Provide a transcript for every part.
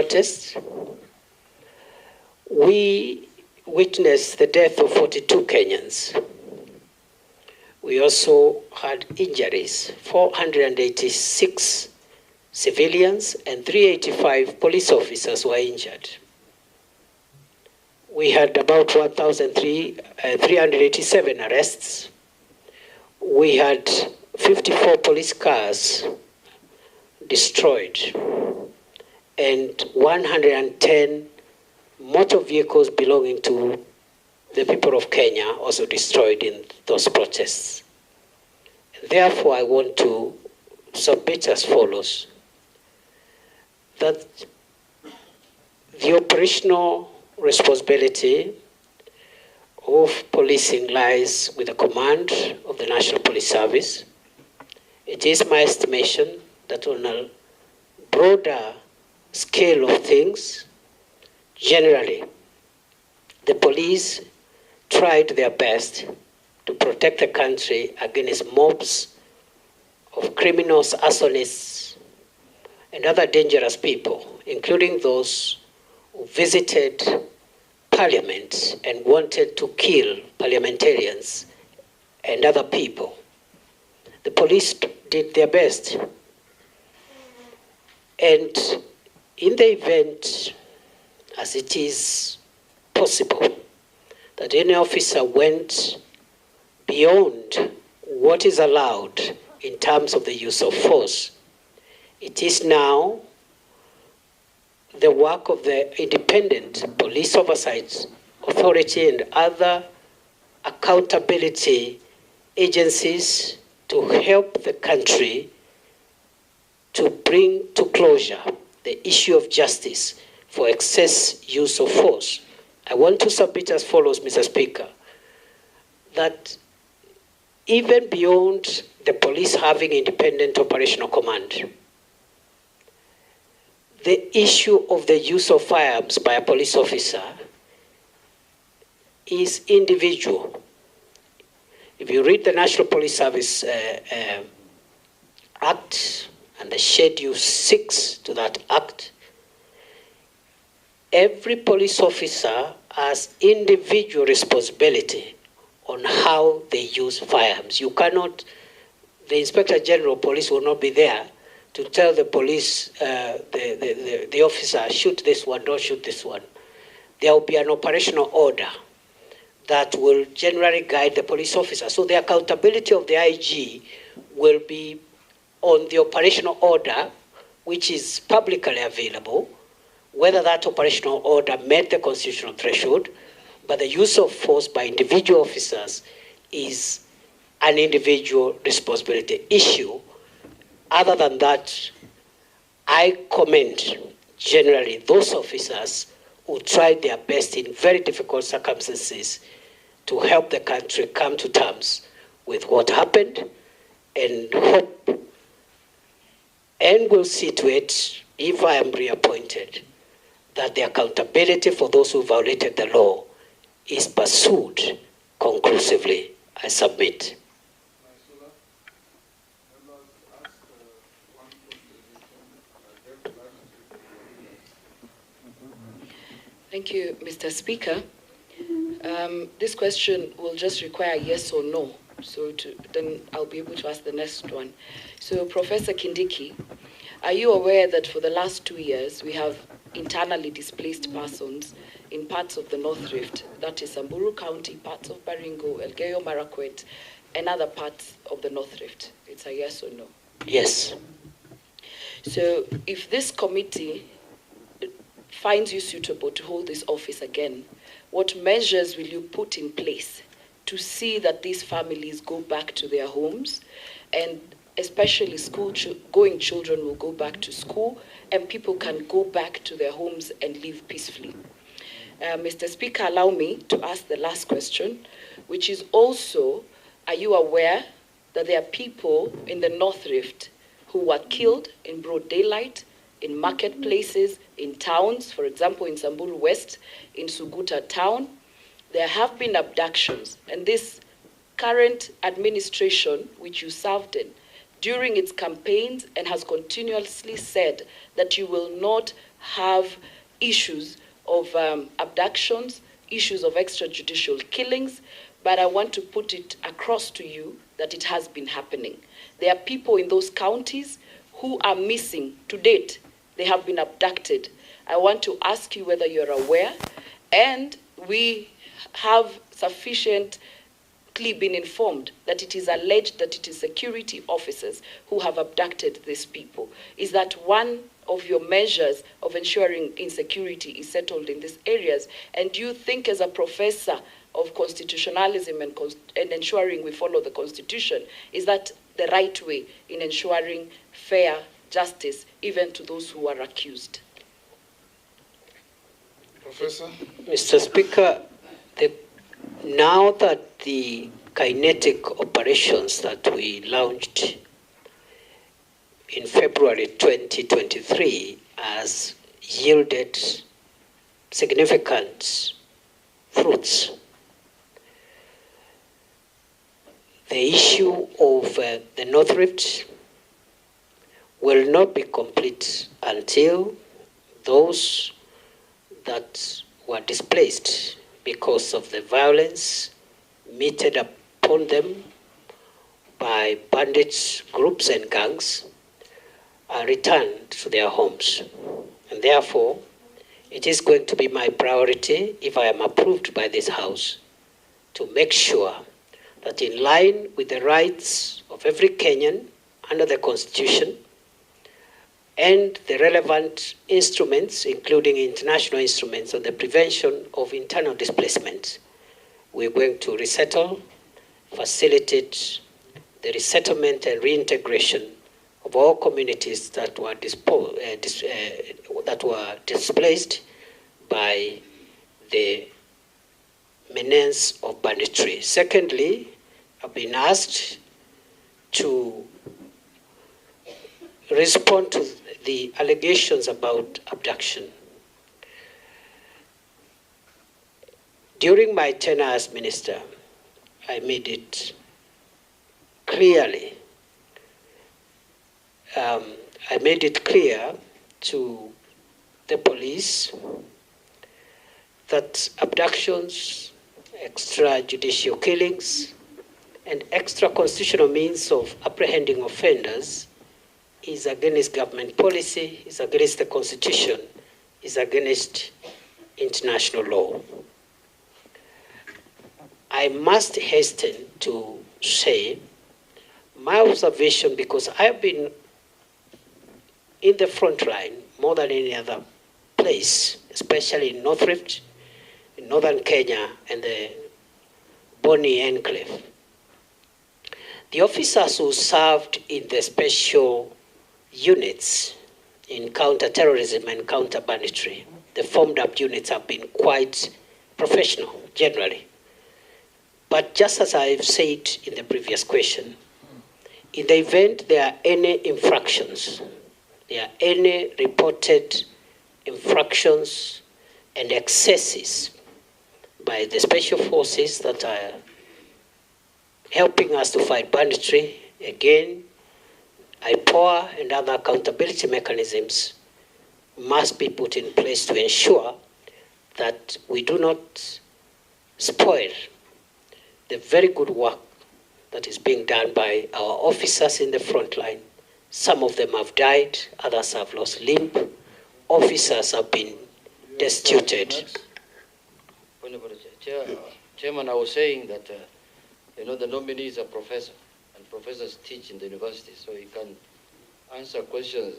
protests, we witnessed the death of 42 Kenyans. We also had injuries, 486 civilians and 385 police officers were injured. We had about 1,387 arrests. We had 54 police cars destroyed and 110 motor vehicles belonging to the people of Kenya also destroyed in those protests. Therefore, I want to submit as follows, that the operational responsibility of policing lies with the command of the National Police Service. It is my estimation that on a broader scale of things, generally, the police tried their best to protect the country against mobs of criminals, arsonists, and other dangerous people, including those who visited Parliament and wanted to kill parliamentarians and other people. The police did their best. And in the event, as it is possible, that any officer went beyond what is allowed in terms of the use of force, it is now the work of the Independent Police Oversight Authority and other accountability agencies to help the country to bring to closure the issue of justice for excess use of force. I want to submit as follows, Mr. Speaker, that even beyond the police having independent operational command, the issue of the use of firearms by a police officer is individual. If you read the National Police Service Act and the Schedule 6 to that Act, every police officer has individual responsibility on how they use firearms. You cannot, the Inspector General of Police will not be there to tell the police, the officer, shoot this one, don't shoot this one. There will be an operational order that will generally guide the police officer. So the accountability of the IG will be on the operational order, which is publicly available, whether that operational order met the constitutional threshold, but the use of force by individual officers is an individual responsibility issue. Other than that, I commend generally those officers who tried their best in very difficult circumstances to help the country come to terms with what happened, and hope and will see to it, if I am reappointed, that the accountability for those who violated the law is pursued conclusively. I submit. Thank you, Mr. Speaker. This question will just require yes or no, so then I'll be able to ask the next one. So, Professor Kindiki, are you aware that for the last 2 years we have internally displaced persons in parts of the North Rift, that is Samburu County, parts of Baringo, Elgeyo Marakwet, and other parts of the North Rift? It's a yes or no? Yes. So if this committee finds you suitable to hold this office again, what measures will you put in place to see that these families go back to their homes, and especially school-going children will go back to school and people can go back to their homes and live peacefully? Mr. Speaker, allow me to ask the last question, which is also, are you aware that there are people in the North Rift who were killed in broad daylight, in marketplaces, in towns, for example, in Samburu West, in Suguta town? There have been abductions, and this current administration, which you served in, during its campaigns and has continuously said that you will not have issues of abductions, issues of extrajudicial killings, but I want to put it across to you that it has been happening. There are people in those counties who are missing to date. They have been abducted. I want to ask you whether you're aware, and we have sufficiently been informed that it is alleged that it is security officers who have abducted these people. Is that one of your measures of ensuring insecurity is settled in these areas? And do you think, as a professor of constitutionalism and ensuring we follow the Constitution, is that the right way in ensuring fair justice even to those who are accused? Professor? Mr. Speaker, now that the kinetic operations that we launched in February 2023 has yielded significant fruits, the issue of the North Rift will not be complete until those that were displaced because of the violence meted upon them by bandit groups and gangs are returned to their homes. And therefore, it is going to be my priority, if I am approved by this House, to make sure that in line with the rights of every Kenyan under the Constitution and the relevant instruments, including international instruments on the prevention of internal displacement, we're going to resettle, facilitate the resettlement and reintegration of all communities that were displaced by the menace of banditry. Secondly, I've been asked to respond to the allegations about abduction. During my tenure as minister, I made it clearly, to the police that abductions, extrajudicial killings, and extra-constitutional means of apprehending offenders is against government policy, is against the Constitution, is against international law. I must hasten to say my observation, because I've been in the front line more than any other place, especially in North Rift, in northern Kenya, and the Boni Enclave. The officers who served in the special units in counter-terrorism and counter-banditry, the formed-up units have been quite professional, generally. But just as I've said in the previous question, in the event there are any infractions, there are any reported infractions and excesses by the special forces that are helping us to fight banditry, again, IPOA and other accountability mechanisms must be put in place to ensure that we do not spoil the very good work that is being done by our officers in the front line. Some of them have died, others have lost limb, officers have been destituted. Chairman, I was saying that, the nominee is a professor, and professors teach in the university, so he can answer questions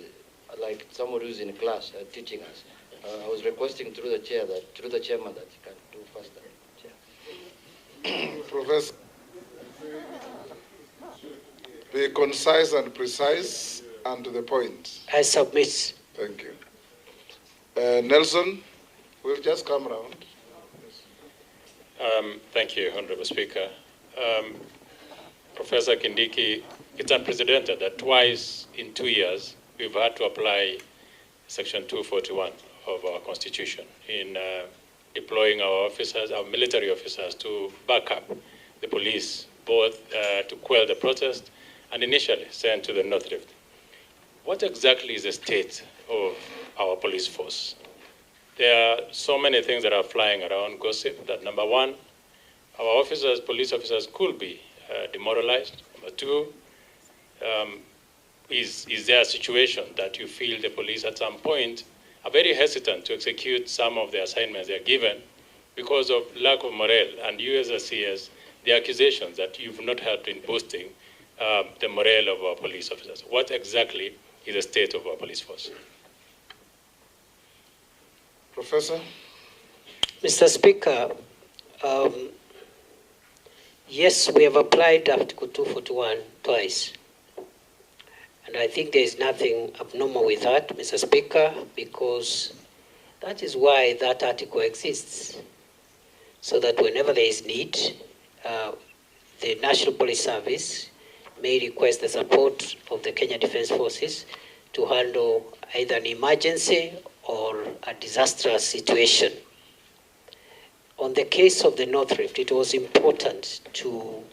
like someone who's in class teaching us. I was requesting through the chairman that he can do faster. Chair. Professor, be concise and precise and to the point. I submit. Thank you. Nelson, we'll just come around. Thank you, Honorable Speaker. Professor Kindiki, it's unprecedented that twice in 2 years we've had to apply Section 241 of our Constitution in deploying our officers, our military officers, to back up the police, both to quell the protest and initially sent to the North Rift. What exactly is the state of our police force. There are so many things that are flying around gossip that, number one, our officers, police officers, could be demoralized. Number two, is there a situation that you feel the police at some point are very hesitant to execute some of the assignments they're given because of lack of morale? And you as a CS, the accusations that you've not helped in boosting the morale of our police officers. What exactly is the state of our police force? Professor? Mr. Speaker, yes, we have applied Article 241 twice. And I think there is nothing abnormal with that, Mr. Speaker, because that is why that article exists. So that whenever there is need, the National Police Service may request the support of the Kenya Defence Forces to handle either an emergency or a disastrous situation. On the case of the North Rift, it was important to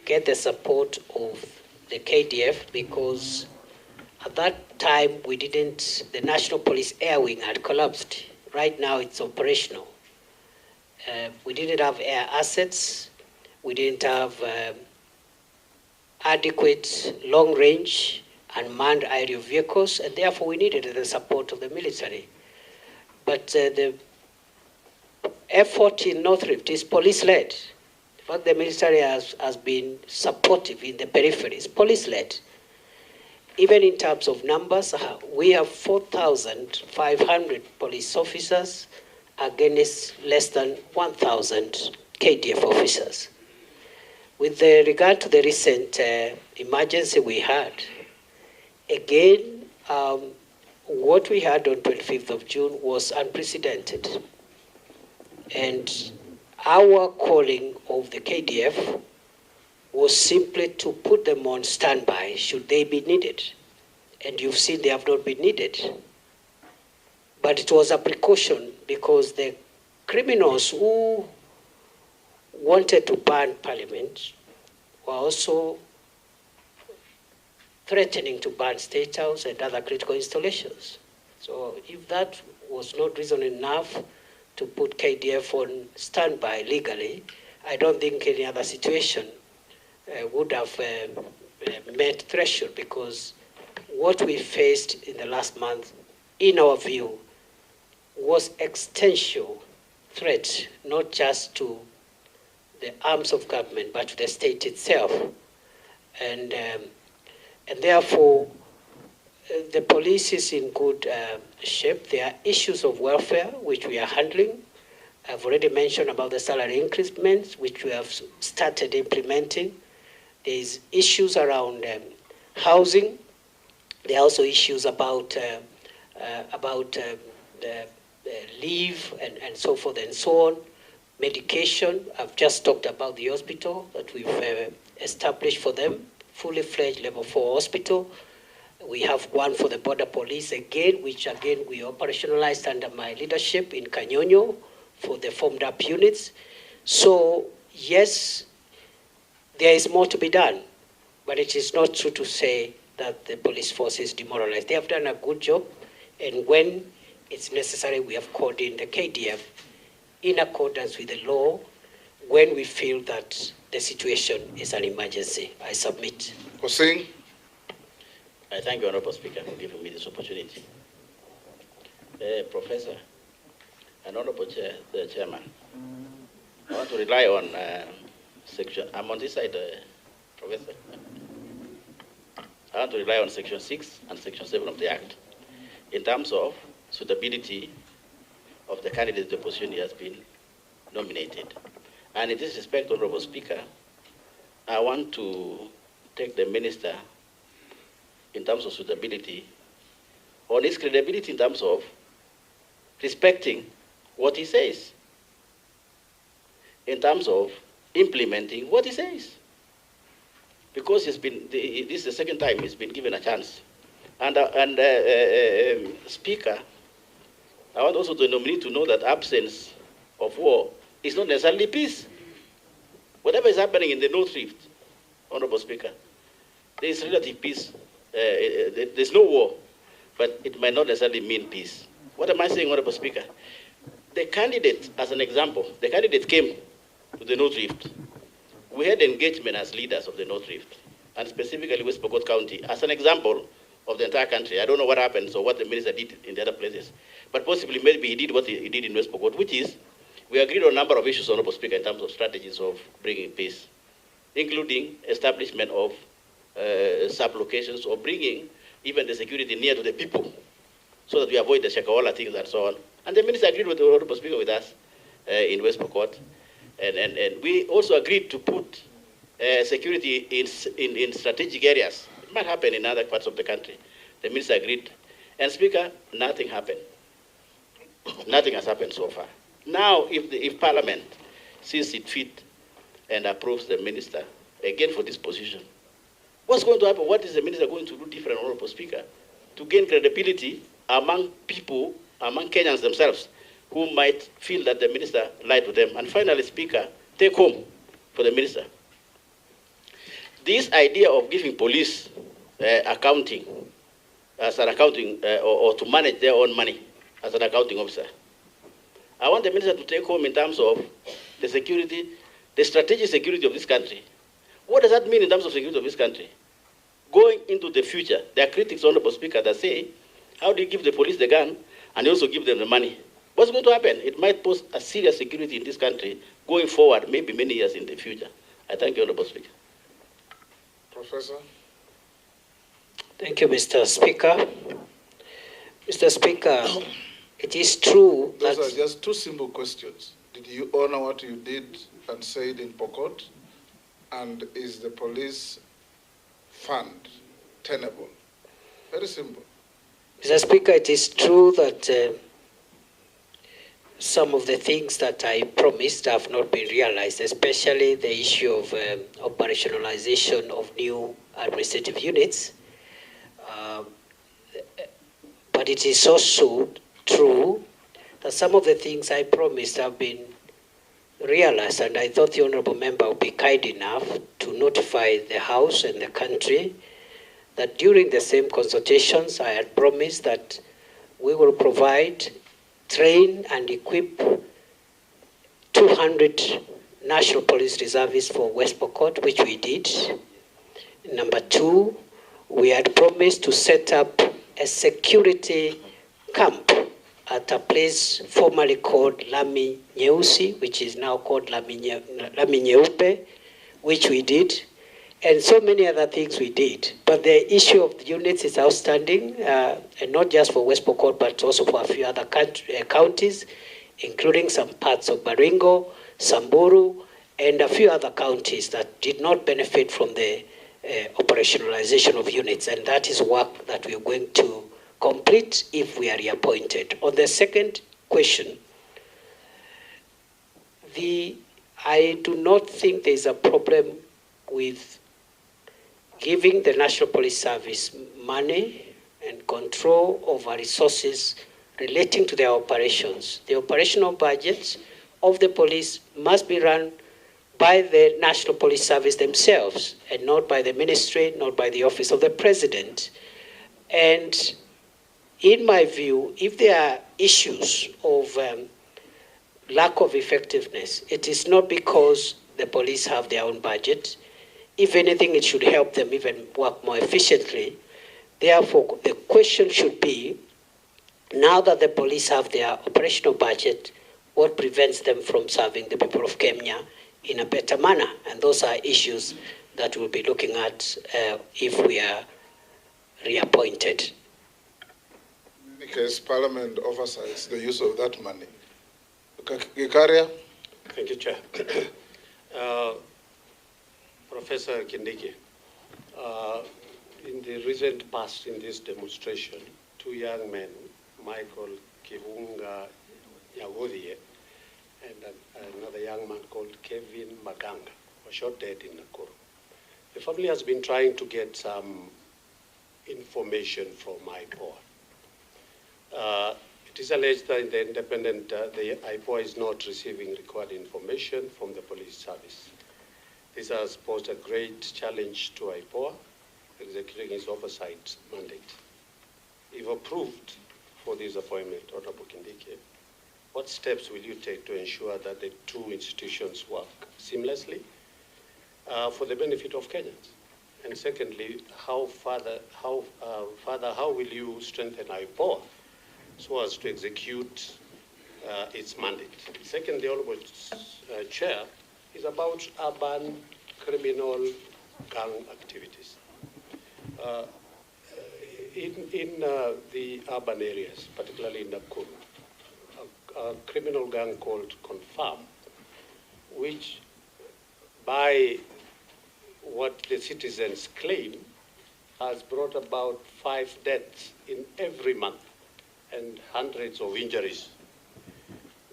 get the support of the KDF because at that time the National Police Air Wing had collapsed. Right now it's operational. We didn't have air assets. We didn't have adequate long-range and manned aerial vehicles, and therefore we needed the support of the military. But the effort in North Rift is police-led. In fact, the military has been supportive in the peripheries, police-led. Even in terms of numbers, we have 4,500 police officers against less than 1,000 KDF officers. With regard to the recent emergency we had, again, what we had on 25th of June was unprecedented. And our calling of the KDF was simply to put them on standby should they be needed. And you've seen they have not been needed. But it was a precaution because the criminals who wanted to ban Parliament were also threatening to ban State House and other critical installations. So if that was not reason enough to put KDF on standby legally, I don't think any other situation would have met threshold, because what we faced in the last month, in our view, was existential threat, not just to the arms of government, but to the state itself. And therefore, the police is in good shape. There are issues of welfare, which we are handling. I've already mentioned about the salary increments, which we have started implementing. There's issues around housing. There are also issues about leave and so forth and so on. Medication, I've just talked about the hospital that we've established for them, fully fledged level 4 hospital. We have one for the border police again, which again we operationalized under my leadership in Kanyonyo for the formed up units. So yes, there is more to be done, but it is not true to say that the police force is demoralized. They have done a good job, and when it's necessary, we have called in the KDF in accordance with the law when we feel that the situation is an emergency. I submit. Hossein? I thank you, Honorable Speaker, for giving me this opportunity. Professor and Honorable the Chairman, I want to rely on section, I'm on this side, Professor. I want to rely on Section 6 and Section 7 of the Act in terms of suitability of the candidate the position he has been nominated. And in this respect, Honorable Speaker, I want to take the Minister in terms of suitability on his credibility in terms of respecting what he says, in terms of implementing what he says. Because this is the second time he's been given a chance. And Speaker, I want also the nominee to know that absence of war is not necessarily peace. Whatever is happening in the North Rift, Honorable Speaker, there is relative peace. There's no war. but it might not necessarily mean peace. What am I saying, Honorable Speaker? The candidate, as an example, the candidate came to the North Rift. We had engagement as leaders of the North Rift, and specifically West Pokot County, as an example of the entire country. I don't know what happened or what the minister did in the other places, but possibly maybe he did what he did in West Pokot, which is we agreed on a number of issues, Honorable Speaker, in terms of strategies of bringing peace, including establishment of sub-locations or bringing even the security near to the people so that we avoid the Shakaola things and so on. And the minister agreed with the Honorable Speaker with us in West Pokot. And we also agreed to put security in strategic areas. It might happen in other parts of the country. The minister agreed. And Speaker, nothing happened. Nothing has happened so far. Now, if Parliament sees it fit and approves the minister again for this position, what's going to happen? What is the minister going to do different, Honorable Speaker, to gain credibility among people, among Kenyans themselves, who might feel that the minister lied to them? And finally, Speaker, take home for the minister. This idea of giving police accounting as an accounting or to manage their own money as an accounting officer, I want the minister to take home in terms of the security, the strategic security of this country. What does that mean in terms of security of this country? Going into the future, there are critics, Honorable Speaker, that say, how do you give the police the gun and you also give them the money? What's going to happen? It might pose a serious security in this country going forward, maybe many years in the future. I thank you, Honorable Speaker. Professor? Thank you, Mr. Speaker. Mr. Speaker, it is true that... Those are just two simple questions. Did you honor what you did and said in Pokot? And is the police fund tenable? Very simple. Mr. Speaker, it is true that some of the things that I promised have not been realized, especially the issue of operationalization of new administrative units. But it is also true that some of the things I promised have been realized, and I thought the honorable member would be kind enough to notify the House and the country that during the same consultations I had promised that we will provide, train and equip 200 National Police Reservists for West Pokot, which we did. Number two, we had promised to set up a security camp at a place formerly called Lami Nyeusi, which is now called Lami Nyeupe, which we did, and so many other things we did. But the issue of the units is outstanding, and not just for West Pokot, but also for a few other counties, including some parts of Baringo, Samburu, and a few other counties that did not benefit from the operationalization of units. And that is work that we are going to complete if we are reappointed. On the second question, I do not think there is a problem with giving the National Police Service money and control over resources relating to their operations. The operational budgets of the police must be run by the National Police Service themselves, and not by the ministry, not by the Office of the President. And in my view, if there are issues of lack of effectiveness, it is not because the police have their own budget. If anything, it should help them even work more efficiently. Therefore, the question should be, now that the police have their operational budget, what prevents them from serving the people of Kenya in a better manner? And those are issues that we'll be looking at if we are reappointed. Because Parliament oversights the use of that money. Gikaria? Thank you, Chair. Professor Kindiki, in the recent past in this demonstration, two young men, Michael Kivunga Yagodie and another young man called Kevin Maganga, were shot dead in Nakuru. The family has been trying to get some information from IPOA. It is alleged that the independent, the IPOA is not receiving required information from the police service. This has posed a great challenge to IPOA executing its oversight mandate. if approved for this appointment, Honorable Kindiki, what steps will you take to ensure that the two institutions work seamlessly for the benefit of Kenyans? And secondly, how will you strengthen IPOA so as to execute its mandate? Secondly, Honorable Chair, is about urban criminal gang activities. In the urban areas, particularly in Nakuru, a criminal gang called Confirm, which by what the citizens claim has brought about 5 deaths in every month and hundreds of injuries.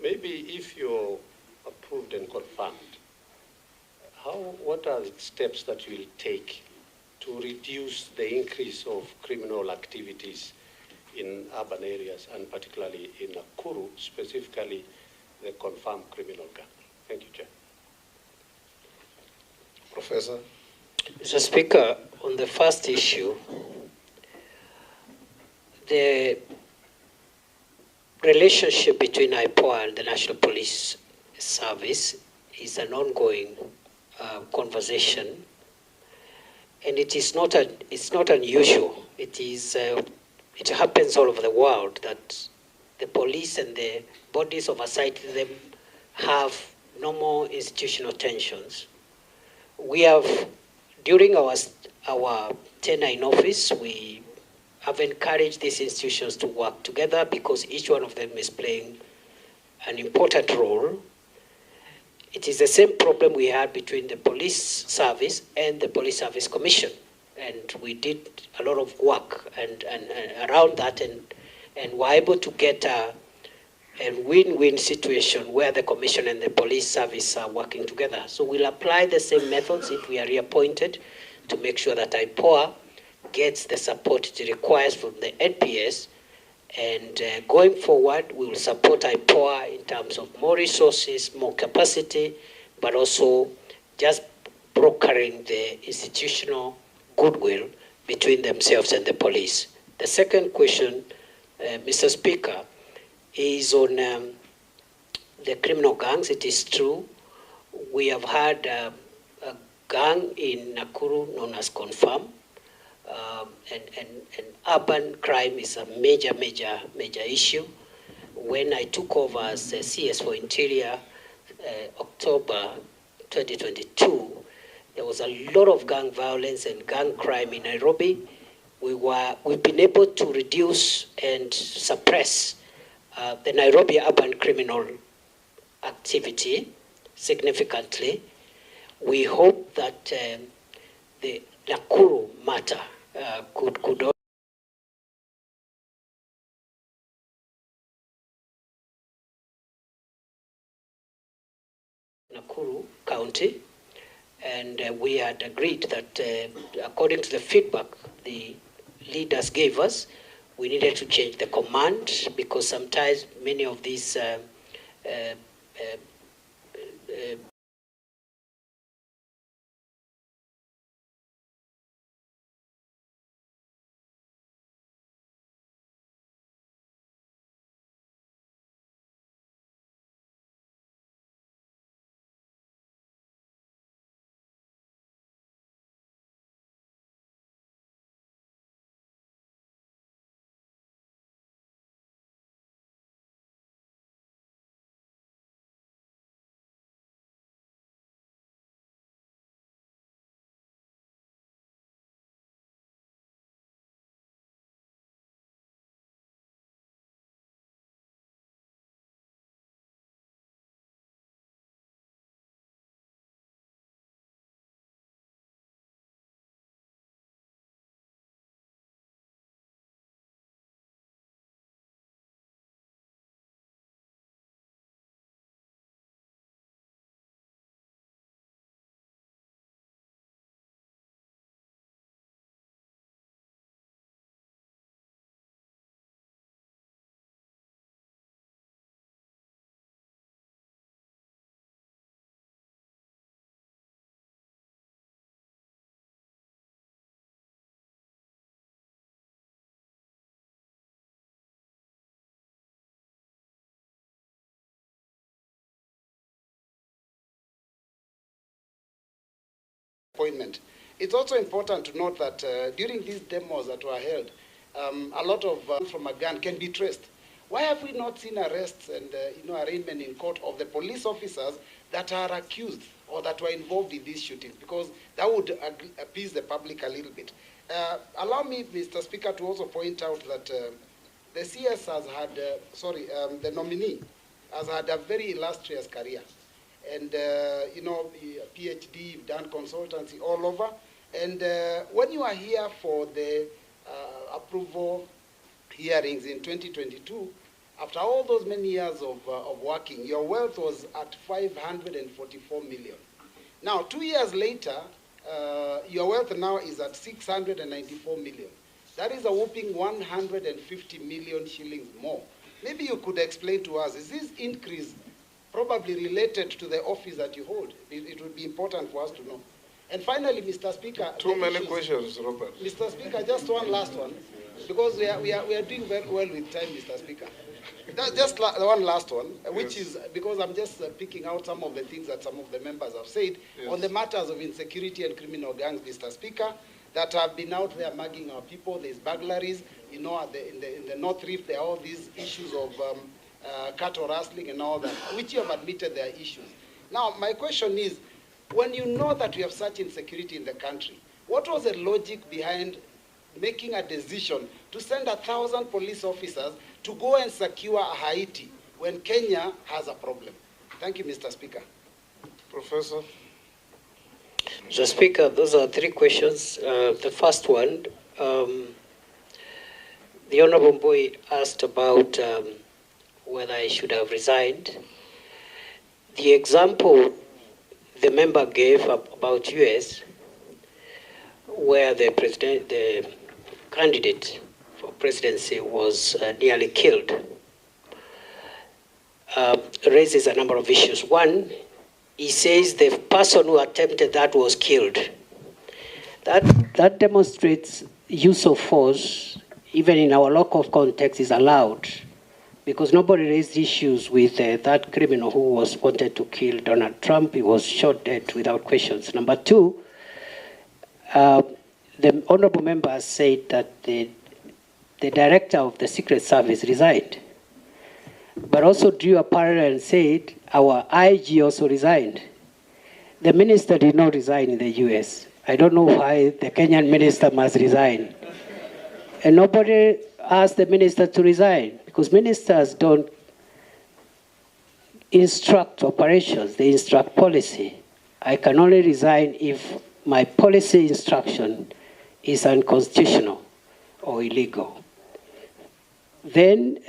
Maybe if you're approved and confirmed, what are the steps that you will take to reduce the increase of criminal activities in urban areas, and particularly in Nakuru, specifically the confirmed criminal gang? Thank you, Chair. Professor? Mr. Speaker, on the first issue, the relationship between IPOA and the National Police Service is an ongoing conversation, and it's not unusual. It happens all over the world that the police and the bodies oversight them have normal institutional tensions. We have, during our tenure in office, we have encouraged these institutions to work together because each one of them is playing an important role. It is the same problem we had between the police service and the Police Service Commission. And we did a lot of work and around that and were able to get a win-win situation where the commission and the police service are working together. So we'll apply the same methods if we are reappointed to make sure that IPOA gets the support it requires from the NPS. And going forward, we will support IPOA in terms of more resources, more capacity, but also just brokering the institutional goodwill between themselves and the police. The second question, Mr. Speaker, is on the criminal gangs. It is true. We have had a gang in Nakuru known as Confirm. And urban crime is a major issue. When I took over as CS for Interior, October 2022, there was a lot of gang violence and gang crime in Nairobi. We've been able to reduce and suppress the Nairobi urban criminal activity significantly. We hope that the Nakuru matter could Nakuru County, and we had agreed that according to the feedback the leaders gave us, we needed to change the command because sometimes many of these appointment. It's also important to note that during these demos that were held, a lot of from a gun can be traced. Why have we not seen arrests and arraignment in court of the police officers that are accused or that were involved in these shootings? Because that would appease the public a little bit. Allow me, Mr. Speaker, to also point out that the CS has had, the nominee has had a very illustrious career. And, PhD, done consultancy all over. And when you are here for the approval hearings in 2022, after all those many years of working, your wealth was at 544 million. Now, 2 years later, your wealth now is at 694 million. That is a whopping 150 million shillings more. Maybe you could explain to us, is this increase probably related to the office that you hold? It would be important for us to know. And finally, Mr. Speaker... Too many questions, Robert. Mr. Speaker, just one last one, because we are doing very well with time, Mr. Speaker. Just one last one, which is, because I'm just picking out some of the things that some of the members have said on the matters of insecurity and criminal gangs, Mr. Speaker, that have been out there mugging our people. There's burglaries, in the North Rift, there are all these issues of cattle rustling and all that, which you have admitted there are issues. Now, my question is, when you know that we have such insecurity in the country, what was the logic behind making a decision to send 1,000 police officers to go and secure Haiti when Kenya has a problem? Thank you, Mr. Speaker. Professor? Mr. Speaker, those are three questions. The first one, the Honorable Boy asked about whether I should have resigned. The example the member gave about US, where the candidate for presidency was nearly killed, raises a number of issues. One, he says the person who attempted that was killed. That demonstrates use of force, even in our local context, is allowed, because nobody raised issues with that criminal who was wanted to kill Donald Trump. He was shot dead without questions. Number two, the honorable member said that the director of the Secret Service resigned, but also drew a parallel and said our IG also resigned. The minister did not resign in the US. I don't know why the Kenyan minister must resign. And nobody asked the minister to resign, because ministers don't instruct operations, they instruct policy. I can only resign if my policy instruction is unconstitutional or illegal. Then,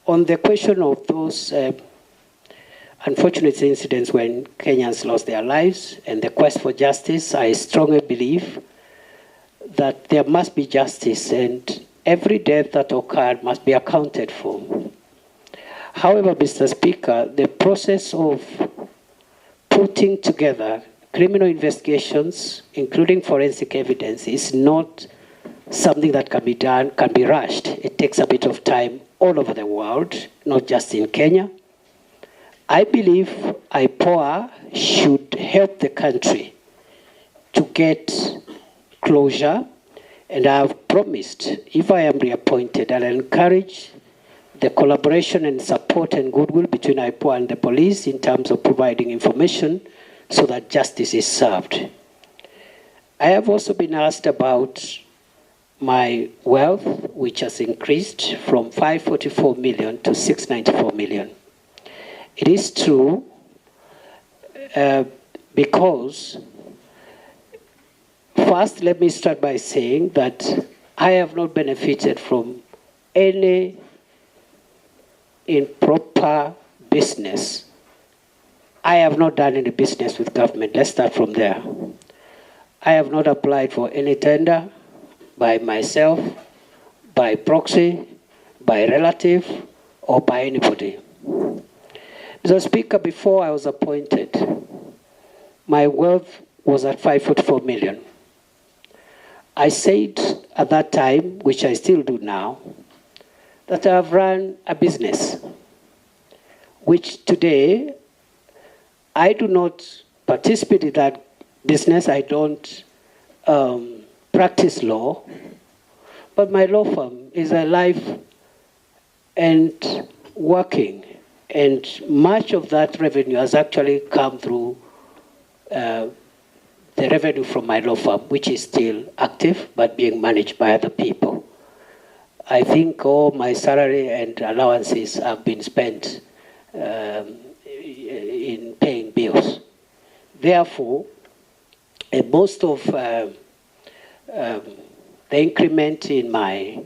on the question of those unfortunate incidents when Kenyans lost their lives and the quest for justice, I strongly believe that there must be justice, and every death that occurred must be accounted for. However, Mr. Speaker, the process of putting together criminal investigations, including forensic evidence, is not something that can be done, can be rushed. It takes a bit of time all over the world, not just in Kenya. I believe IPOA should help the country to get closure, and I have promised, if I am reappointed, I'll encourage the collaboration and support and goodwill between IPOA and the police in terms of providing information so that justice is served. I have also been asked about my wealth, which has increased from 544 million to 694 million. It is true because, first, let me start by saying that I have not benefited from any improper business. I have not done any business with government. Let's start from there. I have not applied for any tender by myself, by proxy, by relative, or by anybody. Mr. Speaker, before I was appointed, my wealth was at 544 million. I said at that time, which I still do now, that I have run a business, which today I do not participate in that business. I don't practice law, but my law firm is alive and working, and much of that revenue has actually come through the revenue from my law firm, which is still active but being managed by other people. I think all my salary and allowances have been spent in paying bills. Therefore, most of the increment in my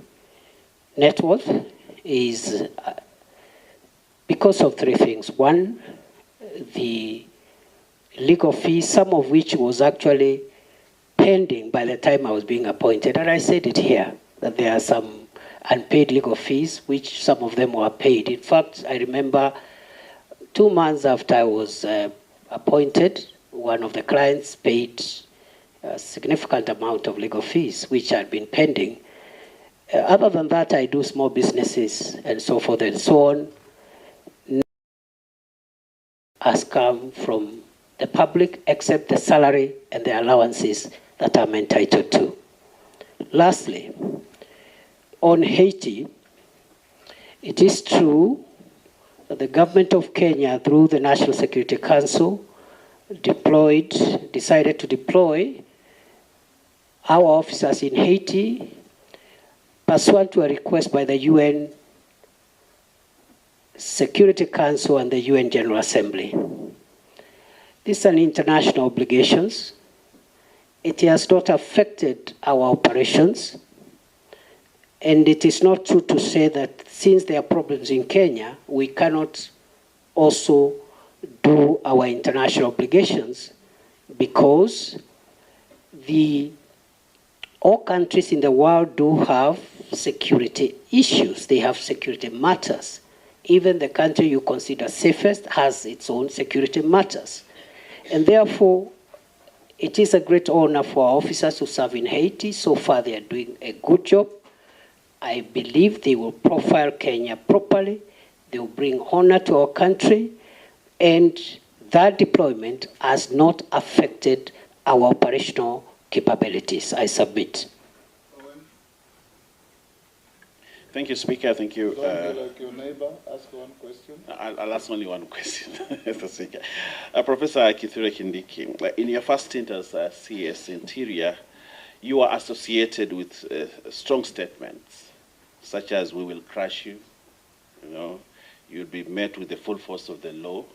net worth is because of three things. One, the legal fees, some of which was actually pending by the time I was being appointed. And I said it here, that there are some unpaid legal fees, which some of them were paid. In fact, I remember 2 months after I was appointed, one of the clients paid a significant amount of legal fees, which had been pending. Other than that, I do small businesses and so forth and so on. Has come from the public, except the salary and the allowances that I'm entitled to. Lastly, on Haiti, it is true that the government of Kenya, through the National Security Council, decided to deploy our officers in Haiti pursuant to a request by the UN Security Council and the UN General Assembly. These are international obligations. It has not affected our operations. And it is not true to say that since there are problems in Kenya, we cannot also do our international obligations, because all countries in the world do have security issues. They have security matters. Even the country you consider safest has its own security matters. And therefore, it is a great honor for our officers to serve in Haiti. So far, they are doing a good job. I believe they will profile Kenya properly. They will bring honor to our country. And that deployment has not affected our operational capabilities. I submit. Thank you, Speaker. Thank you. Don't be like your neighbor. Ask one question. I'll ask only one question, Mr. Speaker. Professor Kindiki, in your first stint as CS Interior, you are associated with strong statements, such as "we will crush you," you'll be met with the full force of the law,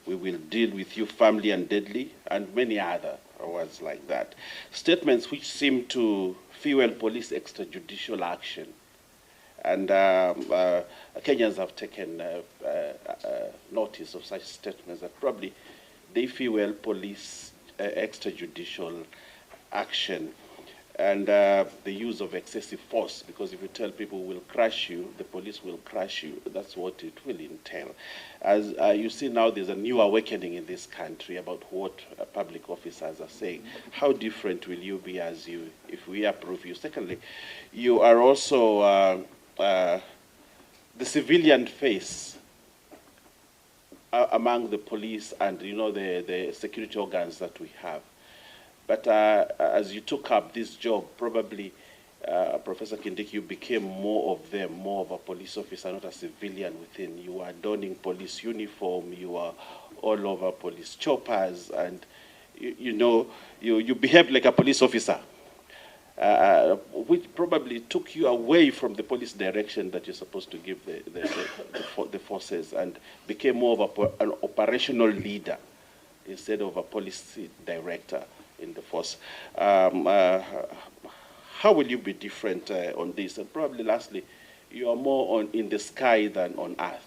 "we will deal with you firmly and deadly," and many other words like that. Statements which seem to fuel police extrajudicial action. And Kenyans have taken notice of such statements that probably they fuel police extrajudicial action, and the use of excessive force, because if you tell people we'll crush you, the police will crush you. That's what it will entail. As you see now, there's a new awakening in this country about what public officers are saying. How different will you be if we approve you? Secondly, you are also the civilian face among the police and the security organs that we have. But as you took up this job, probably, Professor Kindiki, you became more of them, more of a police officer, not a civilian within. You are donning police uniform, you are all over police choppers, and you behave like a police officer, which probably took you away from the police direction that you're supposed to give the forces, and became more of an operational leader instead of a policy director in the force. How will you be different on this? And probably lastly, you are more in the sky than on earth.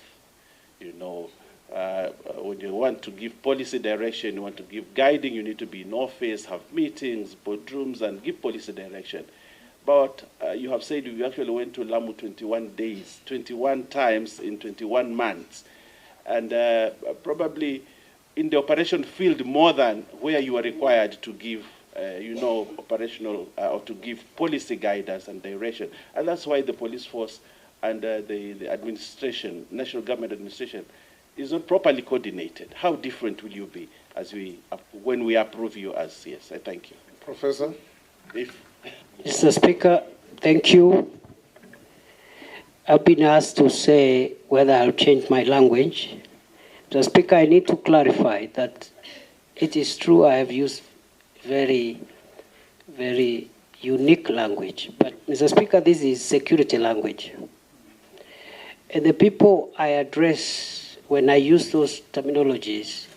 When you want to give policy direction, you want to give guiding, you need to be in office, have meetings, boardrooms, and give policy direction. But you have said you actually went to Lamu 21 days, 21 times in 21 months. And probably in the operation field more than where you are required to give, operational or to give policy guidance and direction. And that's why the police force and the administration, national government administration, is not properly coordinated, how different will you be when we approve you as CS? I thank you. Professor? Mr. Speaker, thank you. I've been asked to say whether I'll change my language. Mr. Speaker, I need to clarify that it is true I have used very, very unique language. But, Mr. Speaker, this is security language. And the people I address when I use those terminologies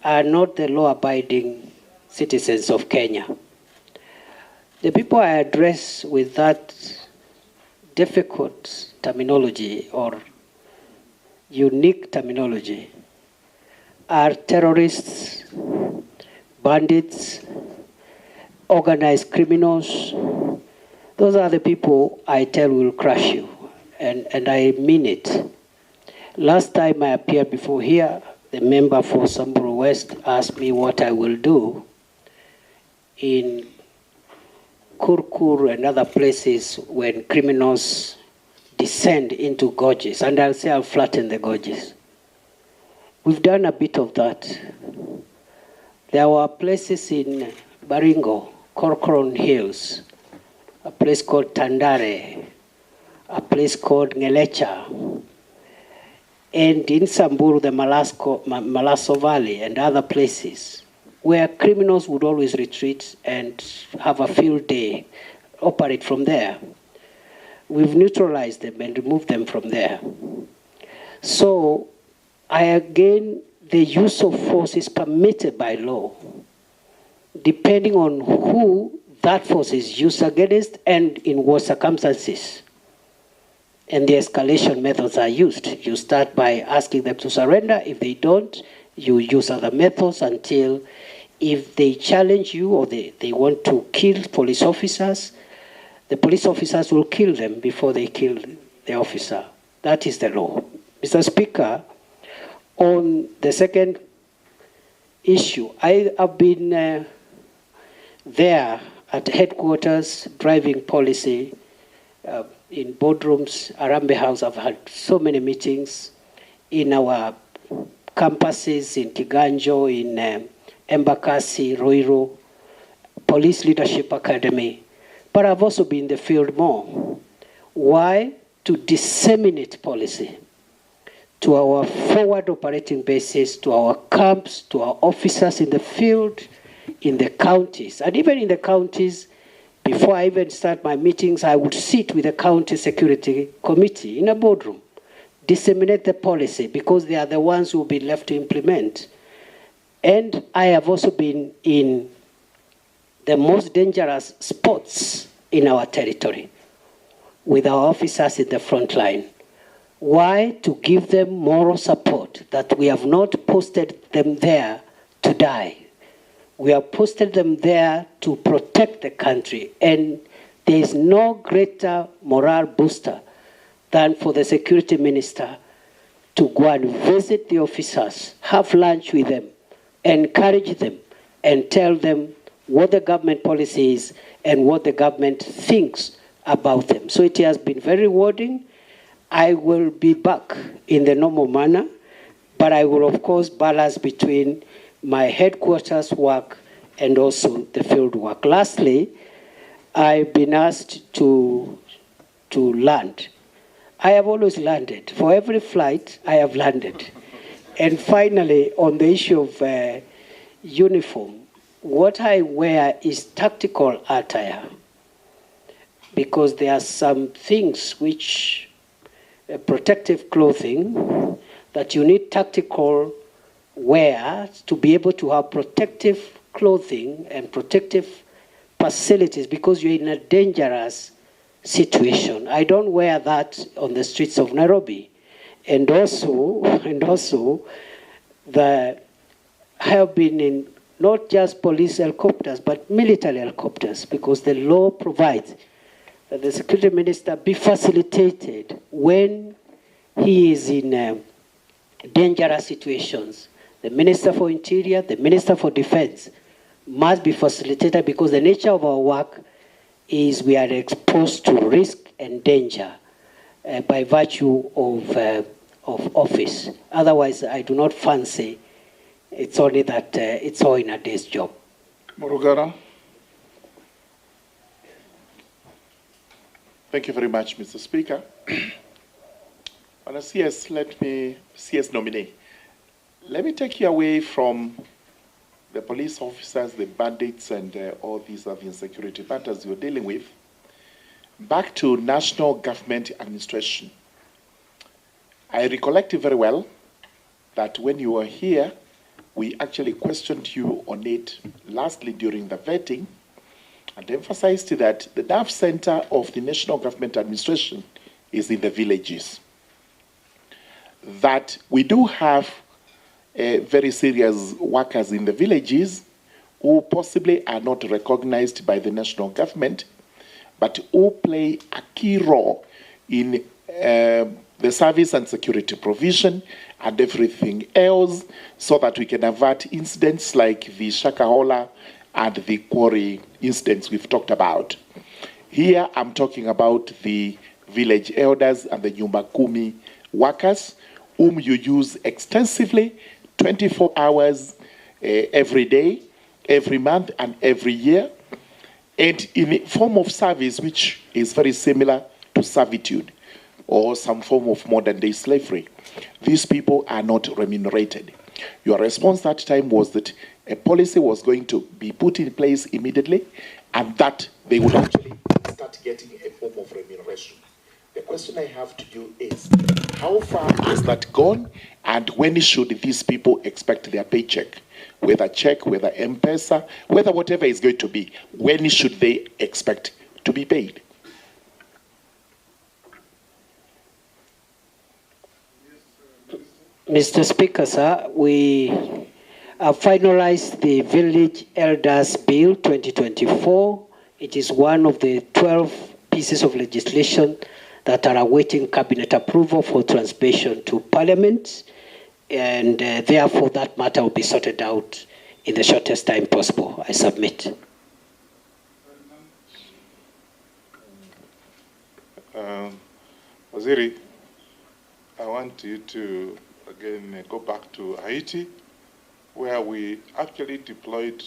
are not the law-abiding citizens of Kenya. The people I address with that difficult terminology or unique terminology are terrorists, bandits, organized criminals. Those are the people I tell will crush you, and I mean it. Last time I appeared before here, the member for Samburu West asked me what I will do in Kurkur and other places when criminals descend into gorges, and I'll say I'll flatten the gorges. We've done a bit of that. There were places in Baringo, Corcoran Hills, a place called Tandare, a place called Ngelecha, and in Samburu, the Malaso Valley and other places, where criminals would always retreat and have a field day, operate from there. We've neutralized them and removed them from there. So, again, the use of force is permitted by law, depending on who that force is used against and in what circumstances. And the escalation methods are used. You start by asking them to surrender. If they don't, you use other methods until, if they challenge you or they want to kill police officers, the police officers will kill them before they kill the officer. That is the law. Mr. Speaker, on the second issue, I have been there at headquarters driving policy in boardrooms. Arambe House, I've had so many meetings in our campuses in Kiganjo, in Embakasi, Ruiru, Police Leadership Academy. But I've also been in the field more. Why? To disseminate policy to our forward operating bases, to our camps, to our officers in the field, in the counties. And even in the counties, before I even start my meetings, I would sit with the county security committee in a boardroom, disseminate the policy, because they are the ones who will be left to implement. And I have also been in the most dangerous spots in our territory with our officers in the front line. Why? To give them moral support, that we have not posted them there to die. We have posted them there to protect the country. And there is no greater morale booster than for the security minister to go and visit the officers, have lunch with them, encourage them, and tell them what the government policy is and what the government thinks about them. So it has been very rewarding. I will be back in the normal manner, but I will, of course, balance between my headquarters work and also the field work. Lastly, I've been asked to land. I have always landed. For every flight, I have landed. And finally, on the issue of uniform, what I wear is tactical attire, because there are some things which protective clothing that you need tactical wear to be able to have protective clothing and protective facilities, because you're in a dangerous situation. I don't wear that on the streets of Nairobi. And also, I have been in not just police helicopters, but military helicopters, because the law provides that the security minister be facilitated when he is in dangerous situations. The Minister for Interior, the Minister for Defense must be facilitated, because the nature of our work is we are exposed to risk and danger by virtue of of office. Otherwise, I do not fancy it's only that it's all in a day's job. Morugara. Thank you very much, Mr. Speaker. On a CS nominee, let me take you away from the police officers, the bandits, and all these other insecurity matters you're dealing with, back to national government administration. I recollect very well that when you were here, we actually questioned you on it lastly during the vetting, and emphasized that the nerve center of the national government administration is in the villages. That we do have very serious workers in the villages who possibly are not recognized by the national government, but who play a key role in the service and security provision and everything else, so that we can avert incidents like the Shakahola and the quarry incidents we've talked about. Here I'm talking about the village elders and the Nyumba Kumi workers, whom you use extensively, 24 hours every day, every month, and every year, and in a form of service which is very similar to servitude or some form of modern-day slavery. These people are not remunerated. Your response that time was that a policy was going to be put in place immediately, and that they would actually start getting a form of remuneration. The question I have to you is, how far has that gone, and when should these people expect their paycheck? Whether check, whether M-Pesa, whether whatever is going to be, when should they expect to be paid? Mr. Speaker, sir, we have finalized the Village Elders Bill 2024. It is one of the 12 pieces of legislation that are awaiting cabinet approval for transmission to Parliament, and therefore that matter will be sorted out in the shortest time possible. I submit. Waziri, I want you to again go back to Haiti, where we actually deployed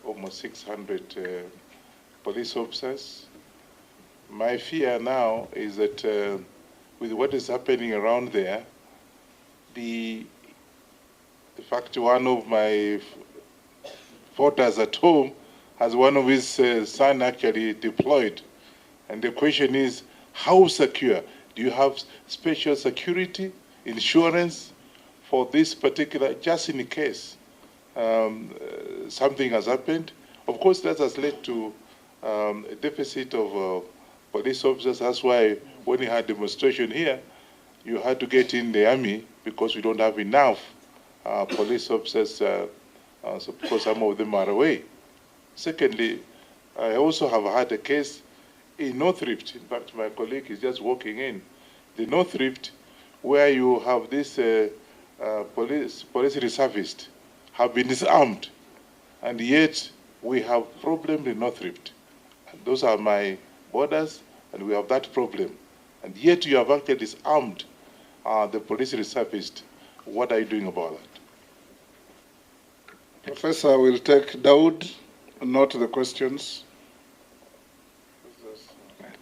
almost 600 police officers. My fear now is that with what is happening around there, the fact one of my voters at home has one of his son actually deployed. And the question is, how secure? Do you have special security, insurance for this particular, just in case something has happened? Of course, that has led to a deficit of police officers. That's why when you had demonstration here, you had to get in the army because we don't have enough police officers, because some of them are away. Secondly, I also have had a case in North Rift. In fact, my colleague is just walking in. The North Rift, where you have this police reservists have been disarmed, and yet we have problems in North Rift. And those are my borders, and we have that problem. And yet you have actually disarmed the police reservists. What are you doing about that? Professor will take Dawood, note the questions.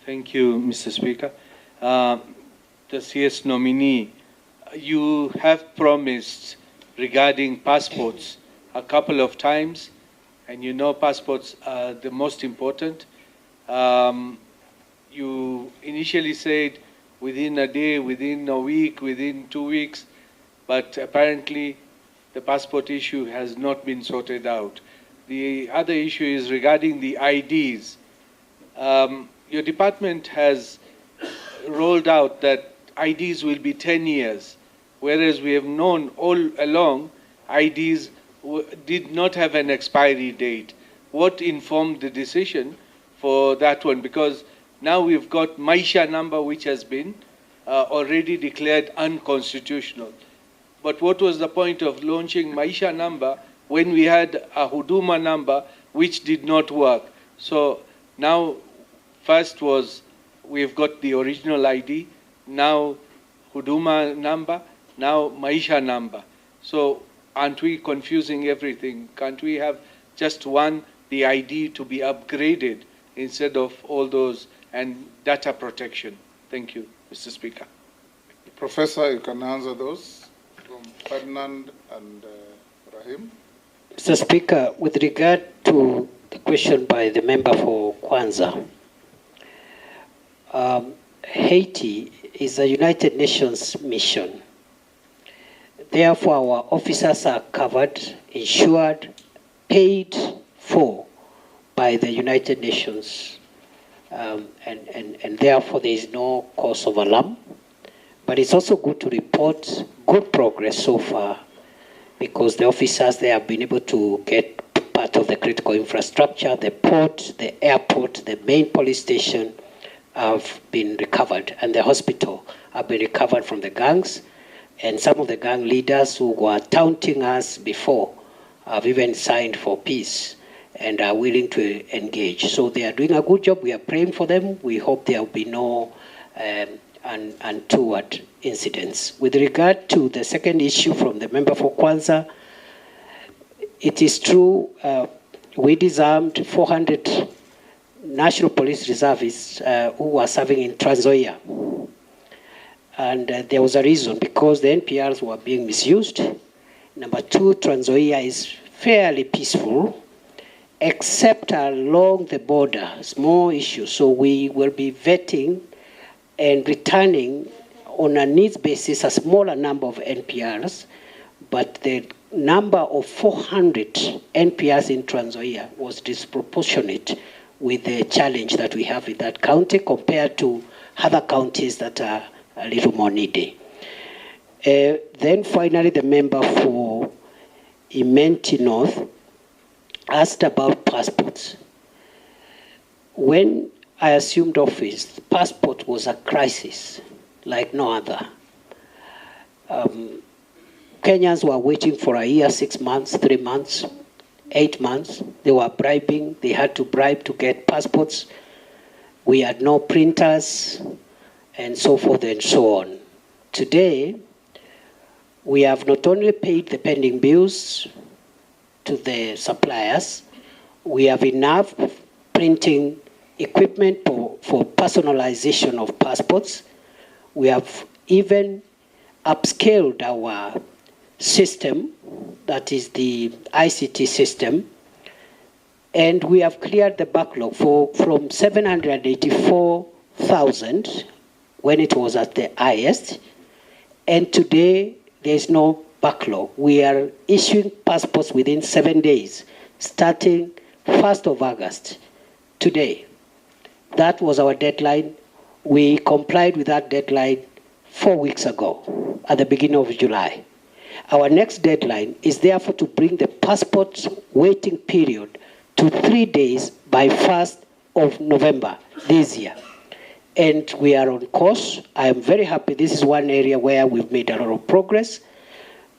Thank you, Mr. Speaker. The CS nominee, you have promised regarding passports a couple of times, and you know passports are the most important. You initially said within a day, within a week, within 2 weeks, but apparently the passport issue has not been sorted out. The other issue is regarding the IDs. Your department has rolled out that IDs will be 10 years, whereas we have known all along IDs did not have an expiry date. What informed the decision for that one? Because now we've got Maisha number, which has been already declared unconstitutional. But what was the point of launching Maisha number when we had a Huduma number which did not work? So now, first was we've got the original ID. Now Huduma number, now Maisha number. So aren't we confusing everything? Can't we have just one, the ID to be upgraded instead of all those, and data protection? Thank you, Mr. Speaker. Professor, you can answer those from Ferdinand and Rahim. Mr. Speaker, with regard to the question by the member for Kwanza, Haiti is a United Nations mission. Therefore, our officers are covered, insured, paid for by the United Nations, and therefore there is no cause of alarm. But it's also good to report good progress so far, because the officers, they have been able to get part of the critical infrastructure, the port, the airport, the main police station have been recovered, and the hospital have been recovered from the gangs. And some of the gang leaders who were taunting us before have even signed for peace and are willing to engage. So they are doing a good job. We are praying for them. We hope there will be no untoward incidents. With regard to the second issue from the member for Kwanza, it is true we disarmed 400 National Police reservists who were serving in Trans Nzoia. And there was a reason, because the NPRs were being misused. Number two, Trans Nzoia is fairly peaceful, except along the border, small issues. So we will be vetting and returning on a needs basis a smaller number of NPRs, but the number of 400 NPRs in Trans Nzoia was disproportionate with the challenge that we have in that county compared to other counties that are a little more needy. Then finally, the member for Imenti North asked about passports. When I assumed office, passport was a crisis like no other. Kenyans were waiting for a year, 6 months, 3 months, 8 months. They were bribing. They had to bribe to get passports. We had no printers, and so forth and so on. Today, we have not only paid the pending bills to the suppliers, we have enough printing equipment for personalization of passports. We have even upscaled our system, that is the ICT system, and we have cleared the backlog from 784,000 when it was at the highest, and today there's no backlog. We are issuing passports within 7 days, starting 1st of August, today. That was our deadline. We complied with that deadline 4 weeks ago, at the beginning of July. Our next deadline is therefore to bring the passport waiting period to 3 days by 1st of November this year. And we are on course. I am very happy. This is one area where we've made a lot of progress.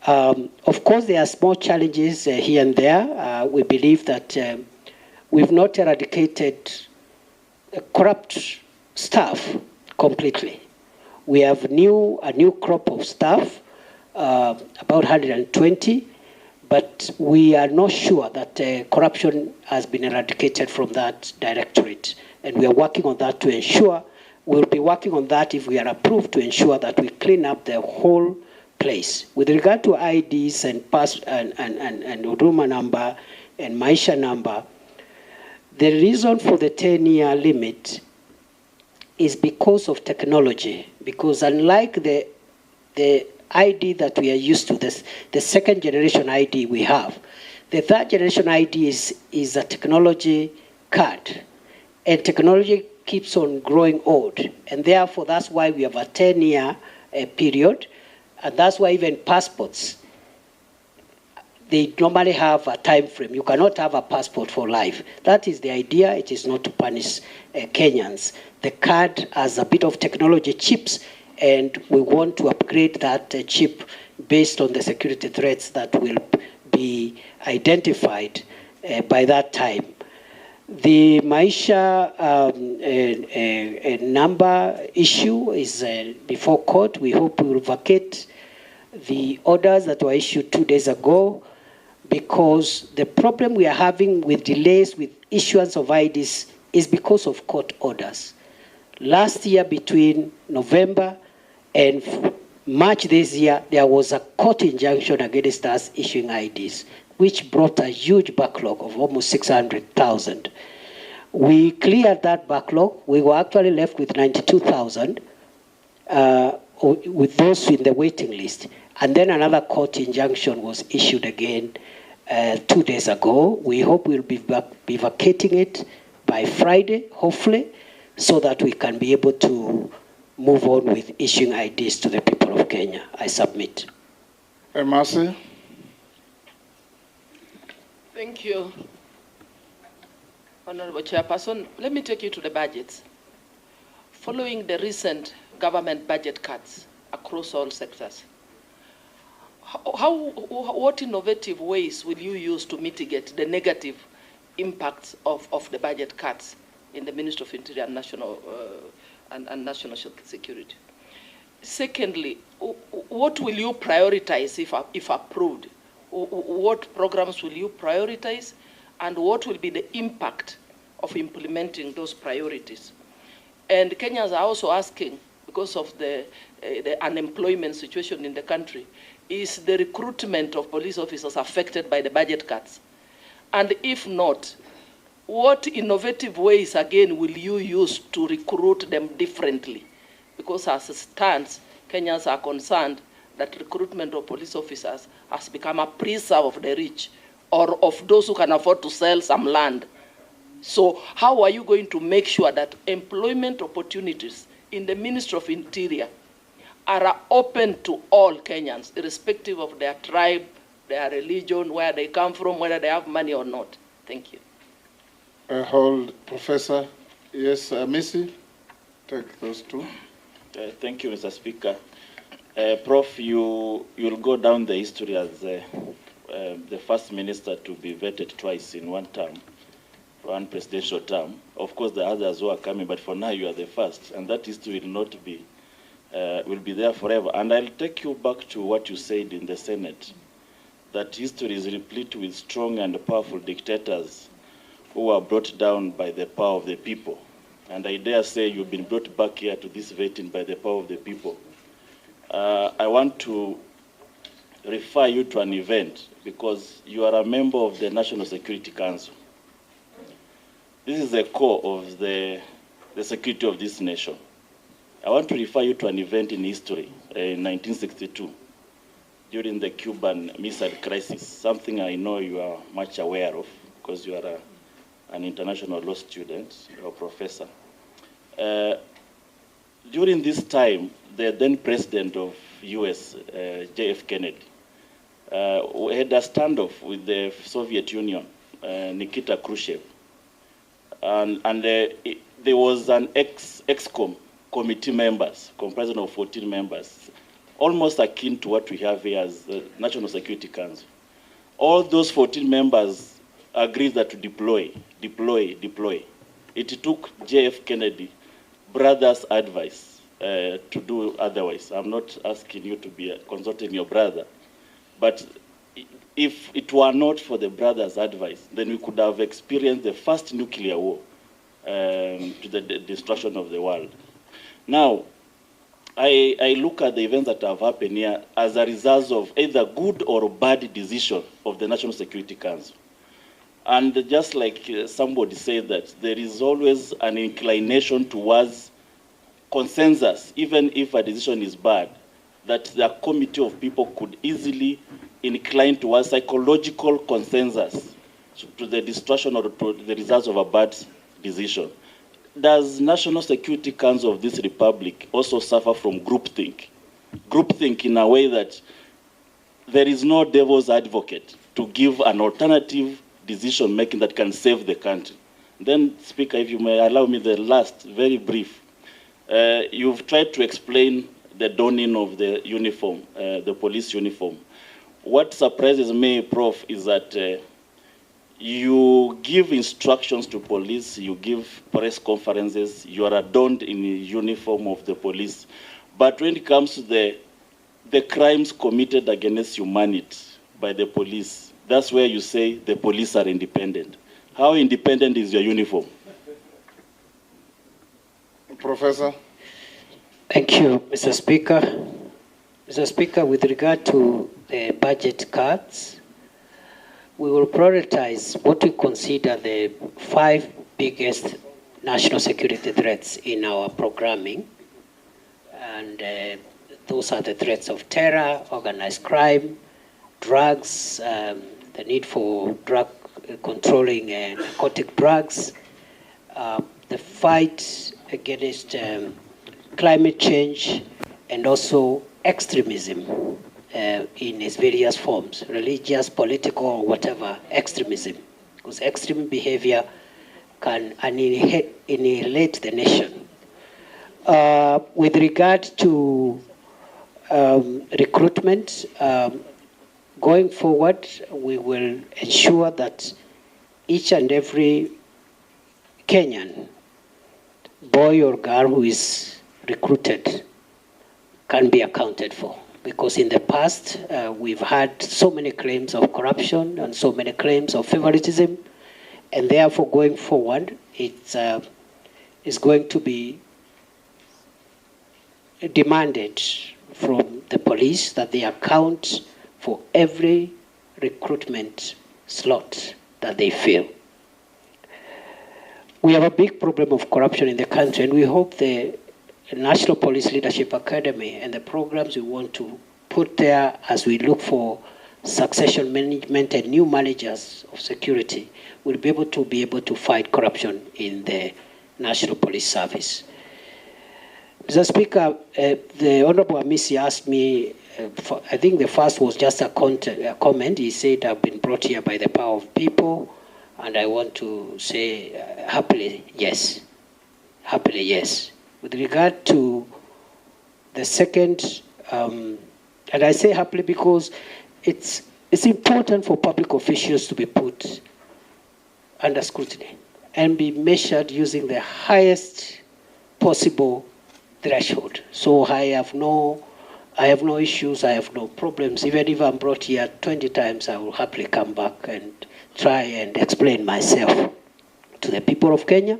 Of course, there are small challenges here and there. We believe that we've not eradicated corrupt staff completely. We have a new crop of staff, about 120, but we are not sure that corruption has been eradicated from that directorate. And we are working on that to ensure, we'll be working on that if we are approved, to ensure that we clean up the whole place. With regard to IDs and Huduma number and Maisha number, the reason for the 10-year limit is because of technology. Because unlike the ID that we are used to, the second generation ID we have, the third generation ID is a technology card. And technology keeps on growing old. And therefore, that's why we have a 10-year period. And that's why even passports, they normally have a time frame. You cannot have a passport for life. That is the idea. It is not to punish Kenyans. The card has a bit of technology chips, and we want to upgrade that chip based on the security threats that will be identified by that time. The Maisha a number issue is before court. We hope we will vacate the orders that were issued 2 days ago, because the problem we are having with delays with issuance of IDs is because of court orders. Last year, between November and March this year, there was a court injunction against us issuing IDs, which brought a huge backlog of almost 600,000. We cleared that backlog. We were actually left with 92,000 with those in the waiting list. And then another court injunction was issued again 2 days ago. We hope we'll be vacating it by Friday, hopefully, so that we can be able to move on with issuing IDs to the people of Kenya. I submit. Mercy. Thank you, Honorable Chairperson. Let me take you to the budgets. Following the recent government budget cuts across all sectors, what innovative ways will you use to mitigate the negative impacts of the budget cuts in the Ministry of Interior and National Security? Secondly, what will you prioritize if approved? What programs will you prioritize, and what will be the impact of implementing those priorities? And Kenyans are also asking, because of the unemployment situation in the country, is the recruitment of police officers affected by the budget cuts? And if not, what innovative ways, again, will you use to recruit them differently? Because as it stands, Kenyans are concerned that recruitment of police officers has become a preserve of the rich, or of those who can afford to sell some land. So how are you going to make sure that employment opportunities in the Ministry of Interior are open to all Kenyans, irrespective of their tribe, their religion, where they come from, whether they have money or not? Thank you. Hold, Professor. Yes, Missy, take those two. Thank you, Mr. Speaker. Prof, you'll go down the history as the first minister to be vetted twice in one term, one presidential term. Of course, the others who are coming, but for now you are the first, and that history will not be, will be there forever. And I'll take you back to what you said in the Senate, that history is replete with strong and powerful dictators who are brought down by the power of the people. And I dare say you've been brought back here to this vetting by the power of the people. I want to refer you to an event, because you are a member of the National Security Council. This is the core of the security of this nation. I want to refer you to an event in history in 1962, during the Cuban Missile Crisis, something I know you are much aware of, because you are an international law student or professor. During this time, the then president of US, J.F. Kennedy, had a standoff with the Soviet Union, Nikita Khrushchev. And there was an EXCOM committee members, comprising of 14 members, almost akin to what we have here as the National Security Council. All those 14 members agreed that to deploy. It took J.F. Kennedy brother's advice to do otherwise. I'm not asking you to be consulting your brother, but if it were not for the brother's advice, then we could have experienced the first nuclear war to the destruction of the world. Now, I look at the events that have happened here as a result of either good or bad decision of the National Security Council. And just like somebody said, that there is always an inclination towards consensus, even if a decision is bad, that the committee of people could easily incline towards psychological consensus to the destruction or to the results of a bad decision. Does National Security Council of this republic also suffer from groupthink? Groupthink in a way that there is no devil's advocate to give an alternative decision making that can save the country. Then, Speaker, if you may allow me the last, very brief. You've tried to explain the donning of the uniform, the police uniform. What surprises me, Prof, is that You give instructions to police, you give press conferences, you are adorned in the uniform of the police. But when it comes to the crimes committed against humanity by the police, that's where you say the police are independent. How independent is your uniform? Professor? Thank you, Mr. Speaker. Mr. Speaker, with regard to the budget cuts, we will prioritize what we consider the 5 biggest national security threats in our programming. And those are the threats of terror, organized crime, drugs, the need for drug controlling narcotic drugs, the fight against climate change, and also extremism in its various forms, religious, political, or whatever extremism, because extreme behavior can annihilate the nation. With regard to recruitment, going forward, we will ensure that each and every Kenyan, boy or girl who is recruited, can be accounted for. Because in the past, we've had so many claims of corruption and so many claims of favoritism, and therefore going forward, it's going to be demanded from the police that they account for every recruitment slot that they fill. We have a big problem of corruption in the country, and we hope the National Police Leadership Academy and the programs we want to put there as we look for succession management and new managers of security will be able to fight corruption in the National Police Service. Mr. Speaker, the Honorable Amisi asked me, I think the first was just a comment. He said, I've been brought here by the power of people, and I want to say happily, yes. Happily, yes. With regard to the second, and I say happily because it's important for public officials to be put under scrutiny and be measured using the highest possible threshold. So I have no issues, I have no problems. Even if I'm brought here 20 times, I will happily come back and try and explain myself to the people of Kenya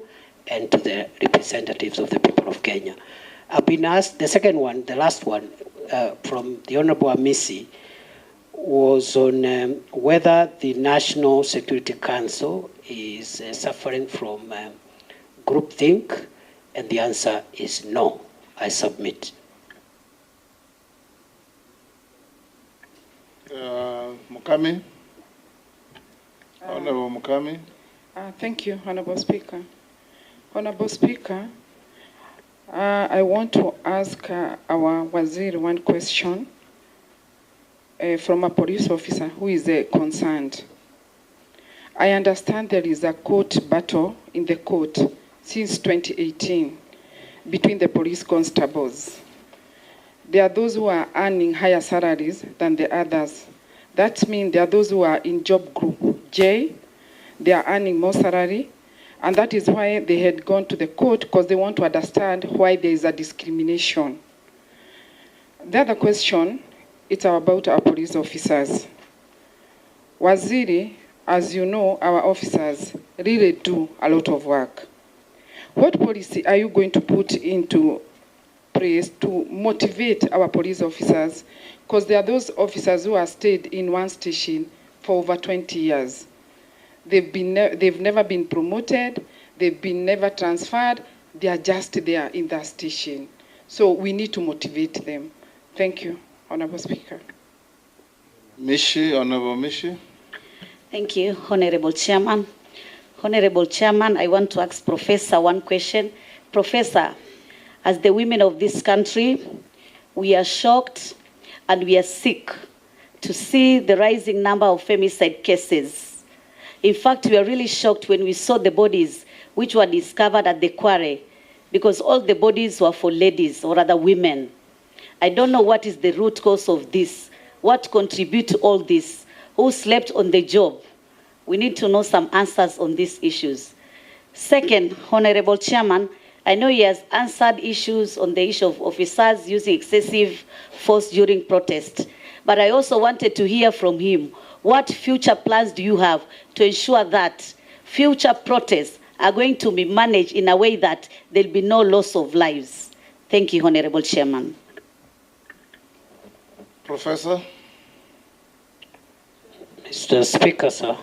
and to the representatives of the people of Kenya. I've been asked, the second one, the last one, from the Honorable Amisi, was on whether the National Security Council is suffering from groupthink, and the answer is no. I submit. Mukami? Honorable Mukami? Thank you, Honorable Speaker. Honorable Speaker, I want to ask our Waziri one question from a police officer who is concerned. I understand there is a court battle in the court since 2018 between the police constables. There are those who are earning higher salaries than the others. That means there are those who are in job group J, they are earning more salary, and that is why they had gone to the court, because they want to understand why there is a discrimination. The other question, it's about our police officers. Waziri, as you know, our officers really do a lot of work. What policy are you going to put into place to motivate our police officers? Because there are those officers who have stayed in one station for over 20 years. They've never been promoted, they've been never transferred, they are just there in that station. So we need to motivate them. Thank you, Honorable Speaker. Mishi, Honorable Mishi. Thank you, Honorable Chairman. Honorable Chairman, I want to ask Professor one question. Professor, as the women of this country, we are shocked and we are sick to see the rising number of femicide cases. In fact, we are really shocked when we saw the bodies which were discovered at the quarry, because all the bodies were for ladies or other women. I don't know what is the root cause of this. What contributes to all this? Who slept on the job? We need to know some answers on these issues. Second, Honorable Chairman, I know he has answered issues on the issue of officers using excessive force during protest, but I also wanted to hear from him, what future plans do you have to ensure that future protests are going to be managed in a way that there'll be no loss of lives? Thank you, Honorable Chairman. Professor? Mr. Speaker, sir,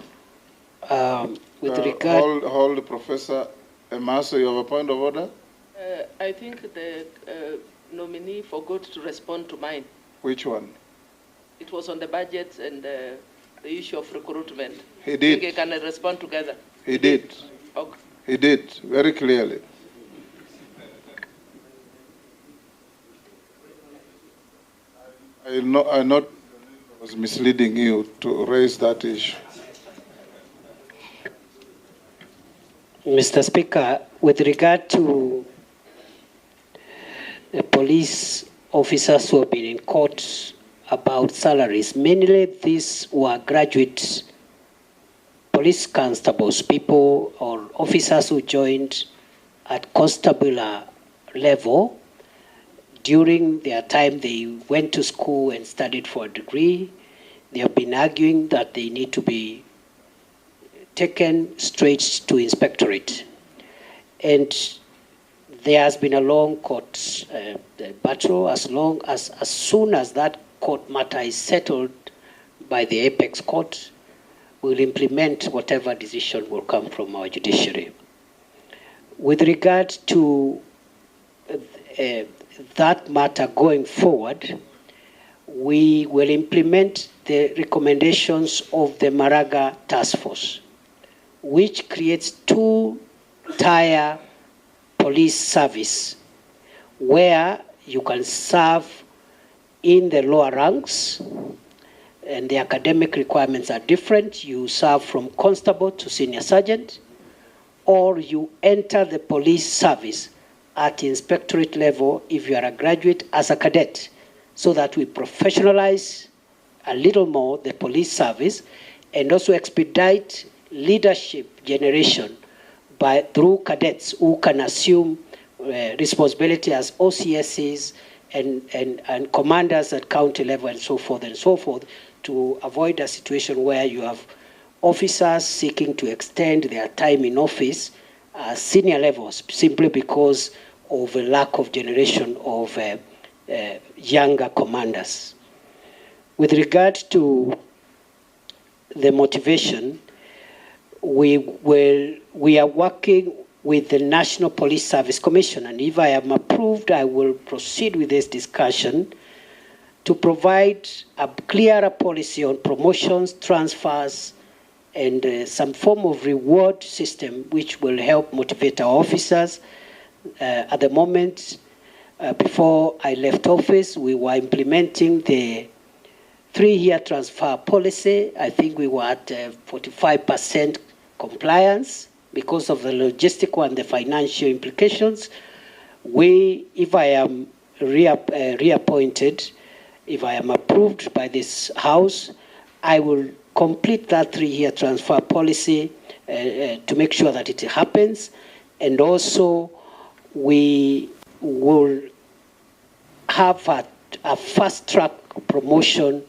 with regard... Hold, Professor Emaso, you have a point of order? I think the nominee forgot to respond to mine. Which one? It was on the budget and the issue of recruitment. He did. I think can respond together. He did. Okay. He did, very clearly. I not was misleading you to raise that issue. Mr. Speaker, with regard to the police officers who have been in court about salaries, mainly these were graduate police constables, people or officers who joined at constabulary level. During their time, they went to school and studied for a degree. They have been arguing that they need to be taken straight to inspectorate. And there has been a long court battle. As soon as that court matter is settled by the apex court, we'll implement whatever decision will come from our judiciary. With regard to that matter going forward, we will implement the recommendations of the Maraga Task Force, which creates two-tier police service where you can serve in the lower ranks, and the academic requirements are different. You serve from constable to senior sergeant, or you enter the police service at inspectorate level if you are a graduate as a cadet, so that we professionalize a little more the police service and also expedite leadership generation through cadets who can assume responsibility as OCSs and commanders at county level and so forth, to avoid a situation where you have officers seeking to extend their time in office senior levels simply because of a lack of generation of younger commanders. With regard to the motivation, we are working with the National Police Service Commission, and if I am approved, I will proceed with this discussion to provide a clearer policy on promotions, transfers, and some form of reward system which will help motivate our officers. At the moment, before I left office, we were implementing the 3-year transfer policy. I think we were at 45% compliance because of the logistical and the financial implications. If I am reappointed, if I am approved by this House, I will complete that 3-year transfer policy to make sure that it happens. And also, we will have a fast-track promotion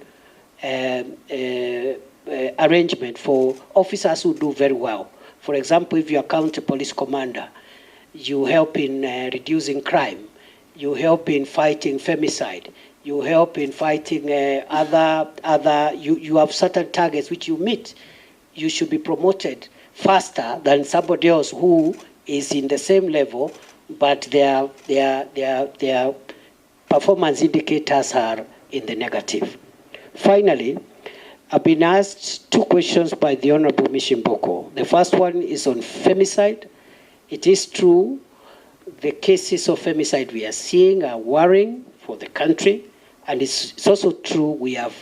arrangement for officers who do very well. For example, if you're a county police commander, you help in reducing crime, you help in fighting femicide, you help in fighting you have certain targets which you meet. You should be promoted faster than somebody else who is in the same level, but their performance indicators are in the negative. Finally, I've been asked 2 questions by the Honorable Mishimboko. The first one is on femicide. It is true, the cases of femicide we are seeing are worrying for the country, and it's also true we have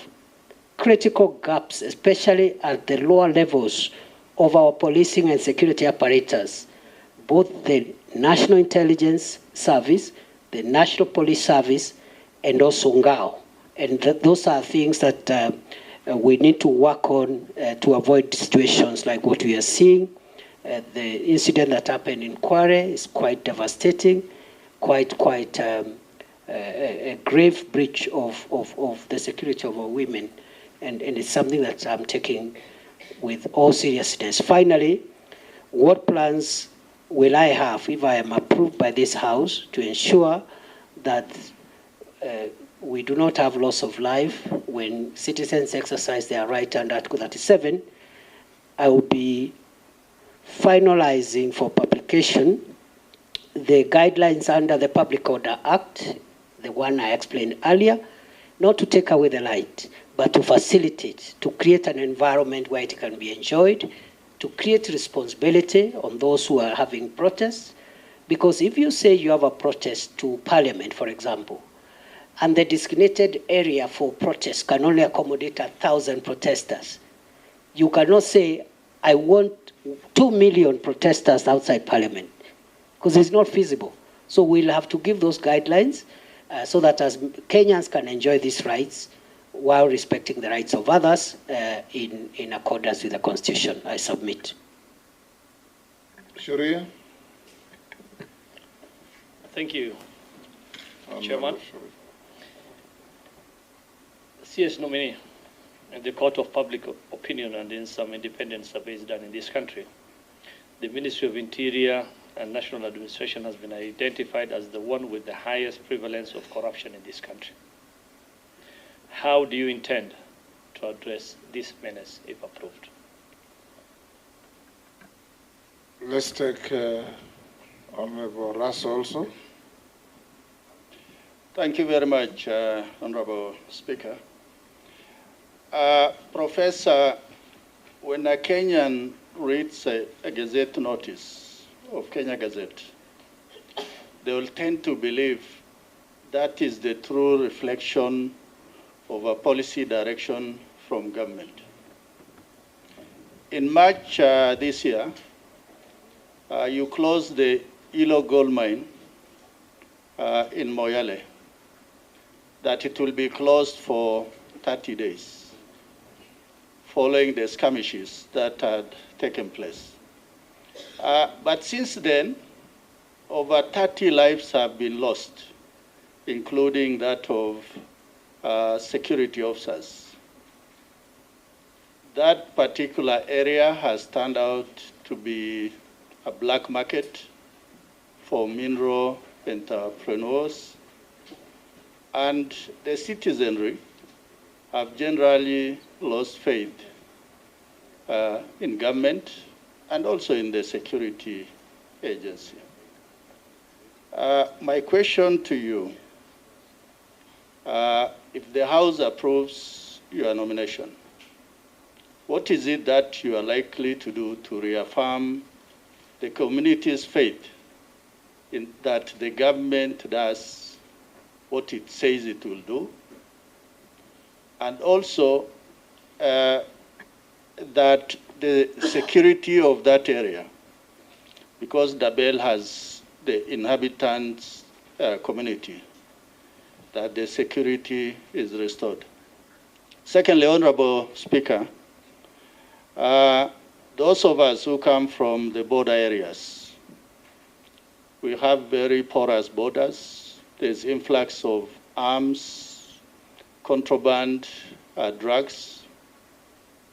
critical gaps, especially at the lower levels of our policing and security apparatus, both the National Intelligence Service, the National Police Service, and also NGAO. And those are things that we need to work on to avoid situations like what we are seeing. The incident that happened in Kware is quite devastating, quite a grave breach of the security of our women, and it's something that I'm taking with all seriousness. Finally, what plans will I have if I am approved by this House to ensure that we do not have loss of life when citizens exercise their right under Article 37? I will be finalizing for publication the guidelines under the Public Order Act, the one I explained earlier, not to take away the light, but to facilitate, to create an environment where it can be enjoyed, to create responsibility on those who are having protests. Because if you say you have a protest to Parliament, for example, and the designated area for protests can only accommodate 1,000 protesters, you cannot say, I want 2 million protesters outside Parliament, because it's not feasible. So we'll have to give those guidelines so that as Kenyans can enjoy these rights while respecting the rights of others in accordance with the Constitution. I submit. Sharia? Thank you, Chairman. CS nominee in the Court of Public Opinion and in some independent surveys done in this country, the Ministry of Interior and National Administration has been identified as the one with the highest prevalence of corruption in this country. How do you intend to address this menace if approved? Let's take Honorable Russ also. Thank you very much, Honorable Speaker. Professor, when a Kenyan reads a Gazette notice of Kenya Gazette, they will tend to believe that is the true reflection of a policy direction from government. In March this year, you closed the Ilo gold mine in Moyale, that it will be closed for 30 days, following the skirmishes that had taken place. But since then, over 30 lives have been lost, including that of security officers. That particular area has turned out to be a black market for mineral entrepreneurs, and the citizenry have generally lost faith in government and also in the security agency. My question to you, if the House approves your nomination, what is it that you are likely to do to reaffirm the community's faith in that the government does what it says it will do, and also that the security of that area, because Dabel has the inhabitants community, that the security is restored. Secondly, Honorable Speaker, those of us who come from the border areas, we have very porous borders. There's influx of arms, contraband, drugs,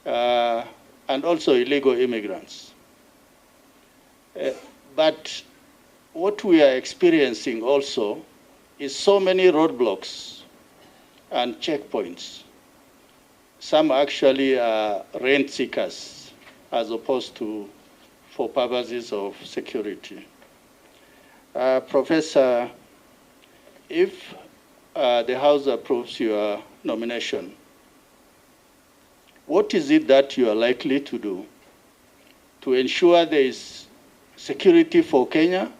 and also illegal immigrants. But what we are experiencing also is so many roadblocks and checkpoints. Some actually are rent seekers as opposed to for purposes of security. Professor, if the House approves your nomination, what is it that you are likely to do to ensure there is security for Kenya,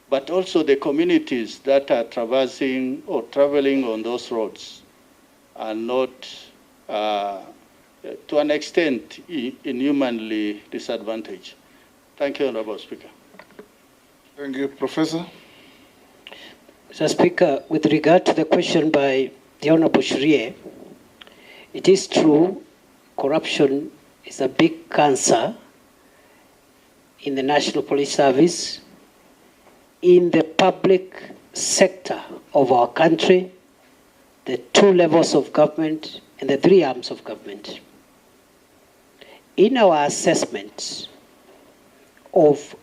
but also the communities that are traversing or traveling on those roads are not, to an extent, inhumanly disadvantaged? Thank you, Honorable Speaker. Thank you, Professor. Mr. Speaker, with regard to the question by the Honorable Shrie, It is true, corruption is a big cancer in the National Police Service, in the public sector of our country, the 2 levels of government, and the 3 arms of government. In our assessment of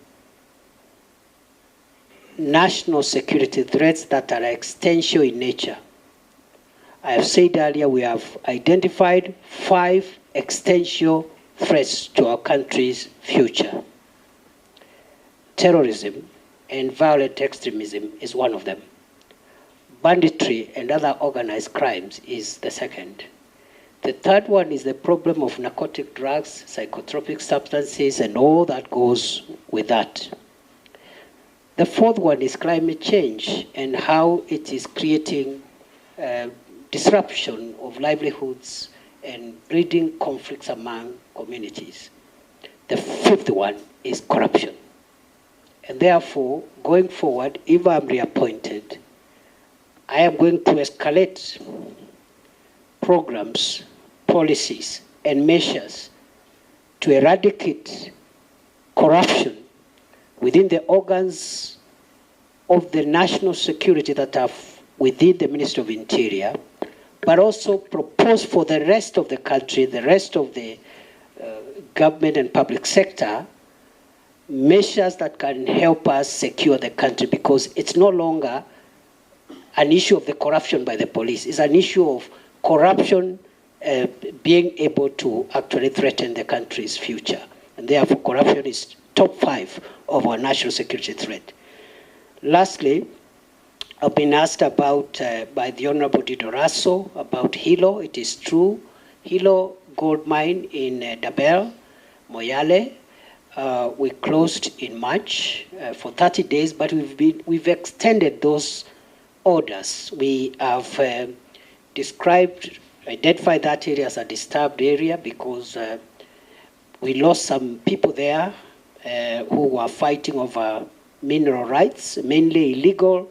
national security threats that are existential in nature, I have said earlier we have identified 5 existential threats to our country's future. Terrorism and violent extremism is one of them. Banditry and other organized crimes is the second. The third one is the problem of narcotic drugs, psychotropic substances, and all that goes with that. The fourth one is climate change and how it is creating disruption of livelihoods and breeding conflicts among communities. The fifth one is corruption. And therefore, going forward, if I'm reappointed, I am going to escalate programs, policies, and measures to eradicate corruption within the organs of the national security that are within the Ministry of Interior, but also propose for the rest of the country, the rest of the government and public sector, measures that can help us secure the country, because it's no longer an issue of the corruption by the police. It's an issue of corruption being able to actually threaten the country's future. And therefore, corruption is top 5 of our national security threat. Lastly, I've been asked about, by the Honorable Didoraso, about Hilo. It is true. Hilo gold mine in Dabel, Moyale, we closed in March for 30 days, but we've extended those orders. We have identified that area as a disturbed area because we lost some people there who were fighting over mineral rights, mainly illegal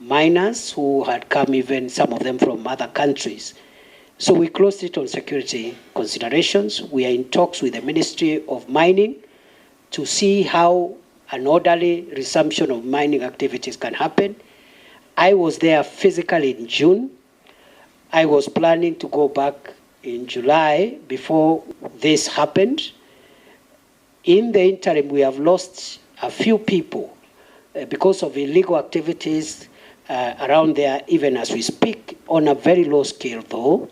miners who had come, even some of them from other countries. So we closed it on security considerations. We are in talks with the Ministry of Mining to see how an orderly resumption of mining activities can happen. I was there physically in June. I was planning to go back in July before this happened. In the interim, we have lost a few people because of illegal activities around there, even as we speak, on a very low scale though.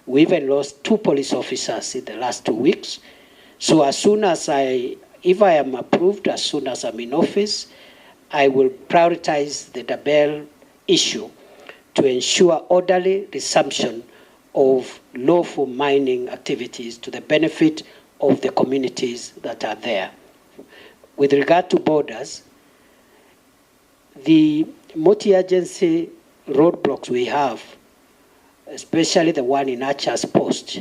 We even lost 2 police officers in the last 2 weeks. So as soon as if I am approved, as soon as I'm in office, I will prioritize the Dabel issue to ensure orderly resumption of lawful mining activities to the benefit of the communities that are there. With regard to borders, the multi-agency roadblocks we have, especially the one in Archer's Post,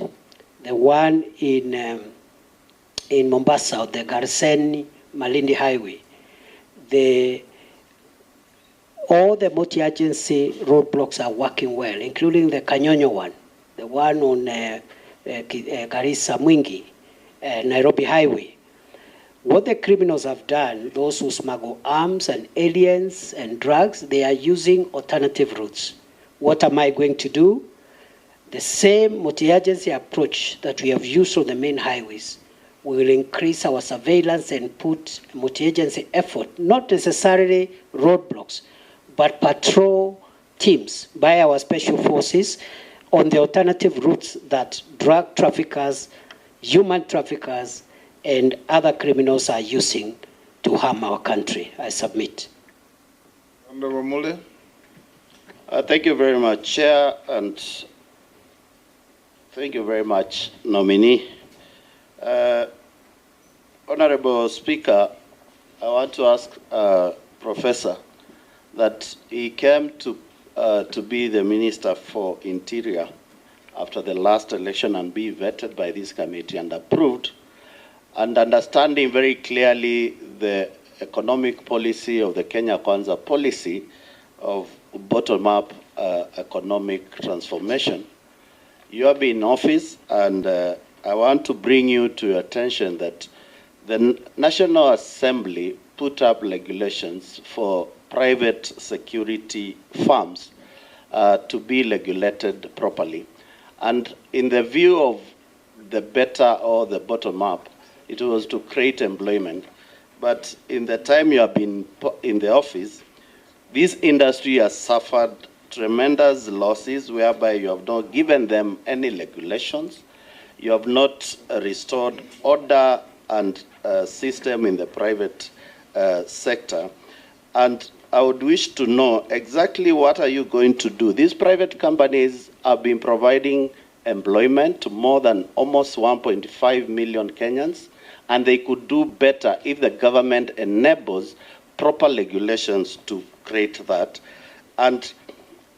the one in Mombasa, the Garsen-Malindi Highway, all the multi-agency roadblocks are working well, including the Kanyonyo one, the one on Garissa-Mwingi, Nairobi Highway. What the criminals have done, those who smuggle arms and aliens and drugs, they are using alternative routes. What am I going to do? The same multi-agency approach that we have used on the main highways. We will increase our surveillance and put multi-agency effort, not necessarily roadblocks, but patrol teams by our special forces on the alternative routes that drug traffickers, human traffickers, and other criminals are using to harm our country. I submit. Honorable Mule. Thank you very much, Chair, and thank you very much, nominee. Honorable Speaker, I want to ask Professor that he came to be the Minister for Interior after the last election and be vetted by this committee and approved, and understanding very clearly the economic policy of the Kenya Kwanza policy of bottom-up economic transformation. You have been in office, and I want to bring you to your attention that the National Assembly put up regulations for private security firms to be regulated properly. And in the view of the better or the bottom up, it was to create employment. But in the time you have been in the office, this industry has suffered tremendous losses whereby you have not given them any regulations. You have not restored order and system in the private sector. And I would wish to know exactly what are you going to do. These private companies have been providing employment to more than almost 1.5 million Kenyans, and they could do better if the government enables proper regulations to create that. And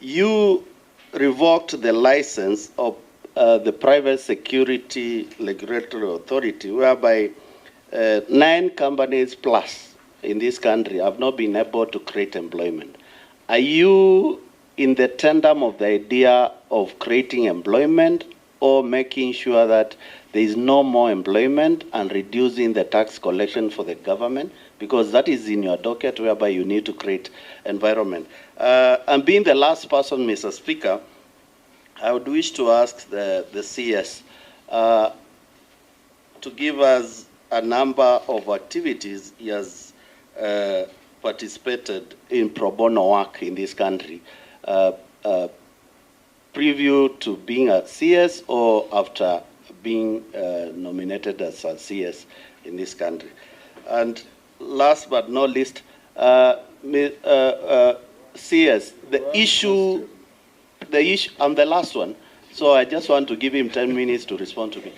you revoked the license of the Private Security Regulatory Authority, whereby 9 companies plus in this country have not been able to create employment. Are you in the tandem of the idea of creating employment or making sure that there is no more employment and reducing the tax collection for the government? Because that is in your docket whereby you need to create environment. And being the last person, Mr. Speaker, I would wish to ask the CS to give us a number of activities he has participated in pro bono work in this country, preview to being a CS or after being nominated as a CS in this country. And last but not least, CS, the issue, I'm the last one, so I just want to give him 10 minutes to respond to me.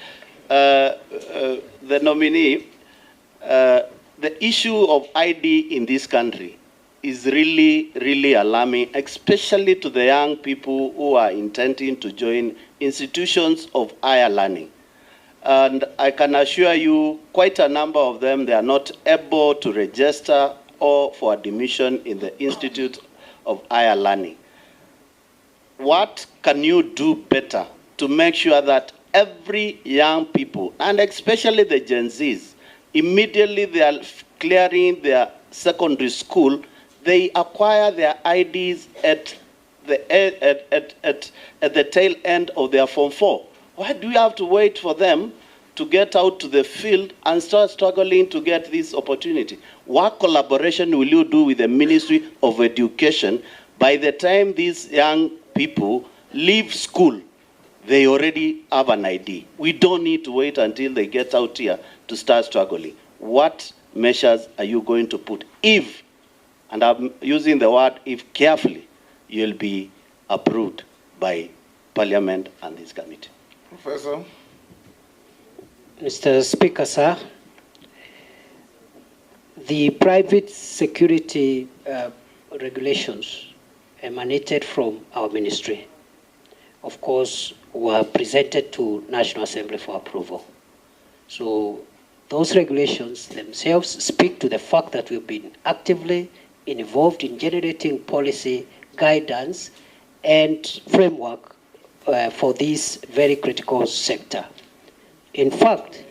The nominee, the issue of ID in this country is really, really alarming, especially to the young people who are intending to join institutions of higher learning. And I can assure you, quite a number of them, they are not able to register or for admission in the Institute of Higher Learning. What can you do better to make sure that every young people, and especially the Gen Zs, immediately they are clearing their secondary school, they acquire their IDs at the tail end of their Form 4? Why do we have to wait for them to get out to the field and start struggling to get this opportunity? What collaboration will you do with the Ministry of Education? By the time these young people leave school, they already have an ID. We don't need to wait until they get out here to start struggling. What measures are you going to put if, and I'm using the word if carefully, you'll be approved by Parliament and this committee? Professor. Mr. Speaker, sir, the private security regulations emanated from our ministry, of course, were presented to National Assembly for approval. So those regulations themselves speak to the fact that we've been actively involved in generating policy, guidance, and framework for this very critical sector. In fact,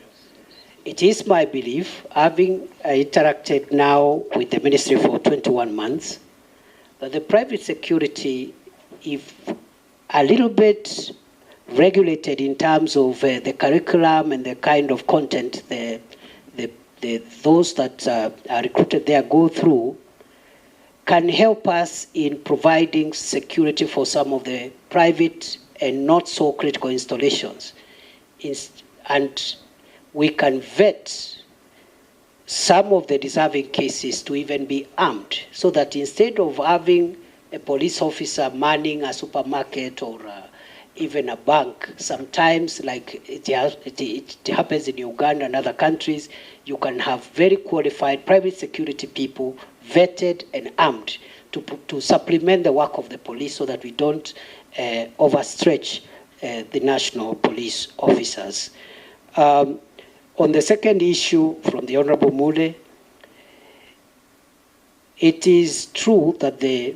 it is my belief, having interacted now with the ministry for 21 months, that the private security, if a little bit regulated in terms of the curriculum and the kind of content those that are recruited there go through, can help us in providing security for some of the private and not so critical installations. And we can vet some of the deserving cases to even be armed, so that instead of having a police officer manning a supermarket or even a bank, sometimes like it happens in Uganda and other countries, you can have very qualified private security people vetted and armed to supplement the work of the police, so that we don't overstretch the national police officers. On the second issue from the Honorable Mude, it is true that the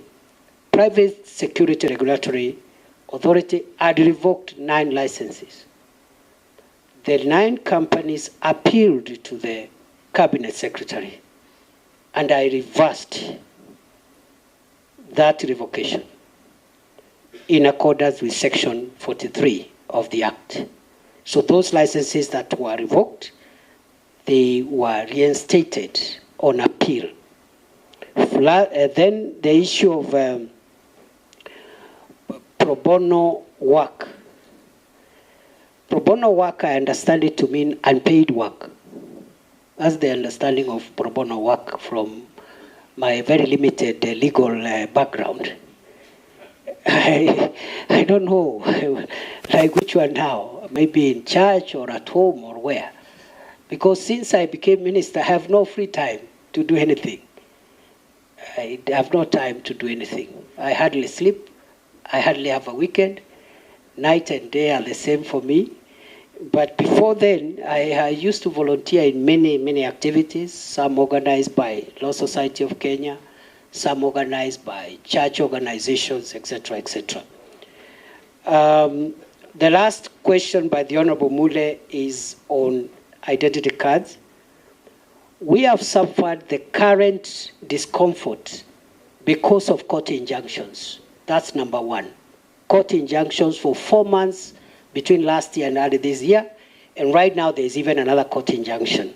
Private Security Regulatory Authority had revoked 9 licenses. The 9 companies appealed to the Cabinet Secretary, and I reversed that revocation in accordance with Section 43 of the Act. So those licenses that were revoked, they were reinstated on appeal. Then the issue of pro bono work. Pro bono work, I understand it to mean unpaid work. That's the understanding of pro bono work from my very limited legal background. I don't know, like which one now, maybe in church or at home or where. Because since I became minister, I have no free time to do anything. I have no time to do anything. I hardly sleep. I hardly have a weekend. Night and day are the same for me. But before then, I used to volunteer in many activities, some organized by Law Society of Kenya, some organized by church organizations, etc., etc. The last question by the Honorable Mule is on identity cards. We have suffered the current discomfort because of court injunctions. That's number one. Court injunctions for 4 months between last year and early this year, and right now there's even another court injunction.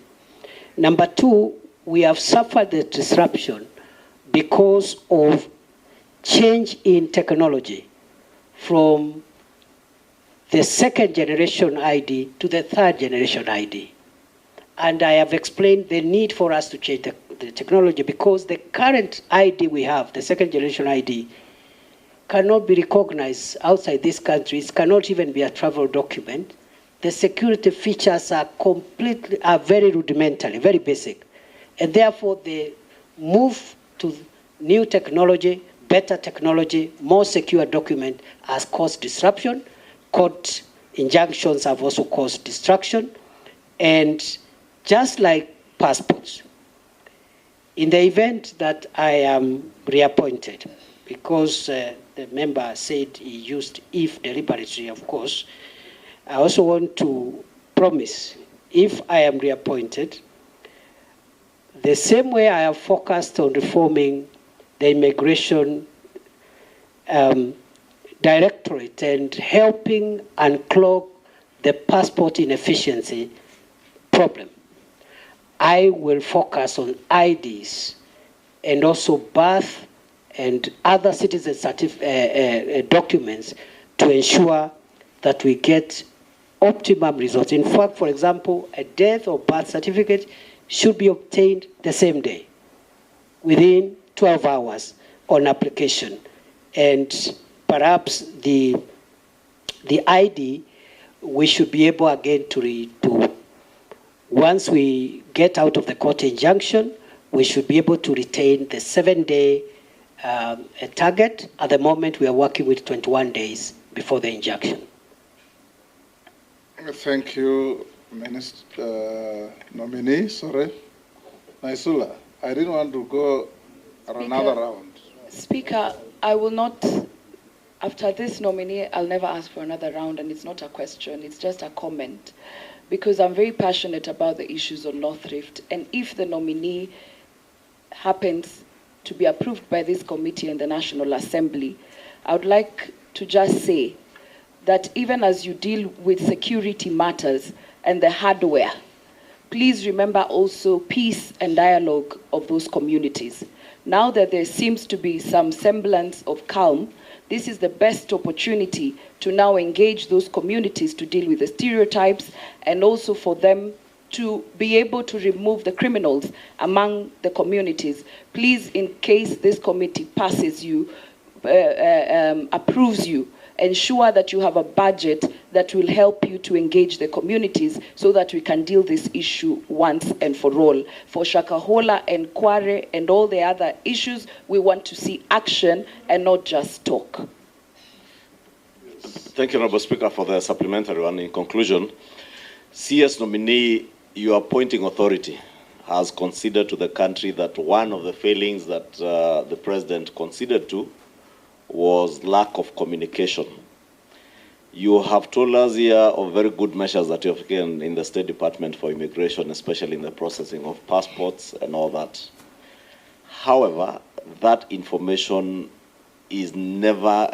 Number two, we have suffered the disruption because of change in technology from the 2nd generation ID to the 3rd generation ID. And I have explained the need for us to change the technology because the current ID we have, the 2nd generation ID, cannot be recognized outside these countries, cannot even be a travel document. The security features are very rudimentary, very basic. And therefore the move to new technology, better technology, more secure document has caused disruption. Court injunctions have also caused distraction. And just like passports, in the event that I am reappointed, because the member said he used if deliberately, of course, I also want to promise, if I am reappointed, the same way I have focused on reforming the immigration directorate and helping unclog the passport inefficiency problem, I will focus on IDs and also birth and other citizen documents to ensure that we get optimum results. In fact, for example, a death or birth certificate should be obtained the same day, within 12 hours on application. And perhaps the ID, we should be able again to once we get out of the court injunction, we should be able to retain the 7-day target. At the moment, we are working with 21 days before the injunction. Thank you, Minister nominee. Sorry, Naisula. I didn't want to go another round. Speaker, I will not. After this nominee, I'll never ask for another round, and it's not a question. It's just a comment, because I'm very passionate about the issues on North Rift, and if the nominee happens to be approved by this committee and the National Assembly, I would like to just say that even as you deal with security matters and the hardware, please remember also peace and dialogue of those communities. Now that there seems to be some semblance of calm, this is the best opportunity to now engage those communities to deal with the stereotypes and also for them to be able to remove the criminals among the communities. Please, in case this committee passes you, approves you, ensure that you have a budget that will help you to engage the communities so that we can deal this issue once and for all. For Shakahola and Kware and all the other issues, we want to see action and not just talk. Thank you, Honourable Speaker, for the supplementary one. In conclusion, CS nominee, your appointing authority has considered to the country that one of the failings that the President considered to was lack of communication You have told us here of very good measures that you have taken in the State Department for Immigration, especially in the processing of passports and all that. However, that information is never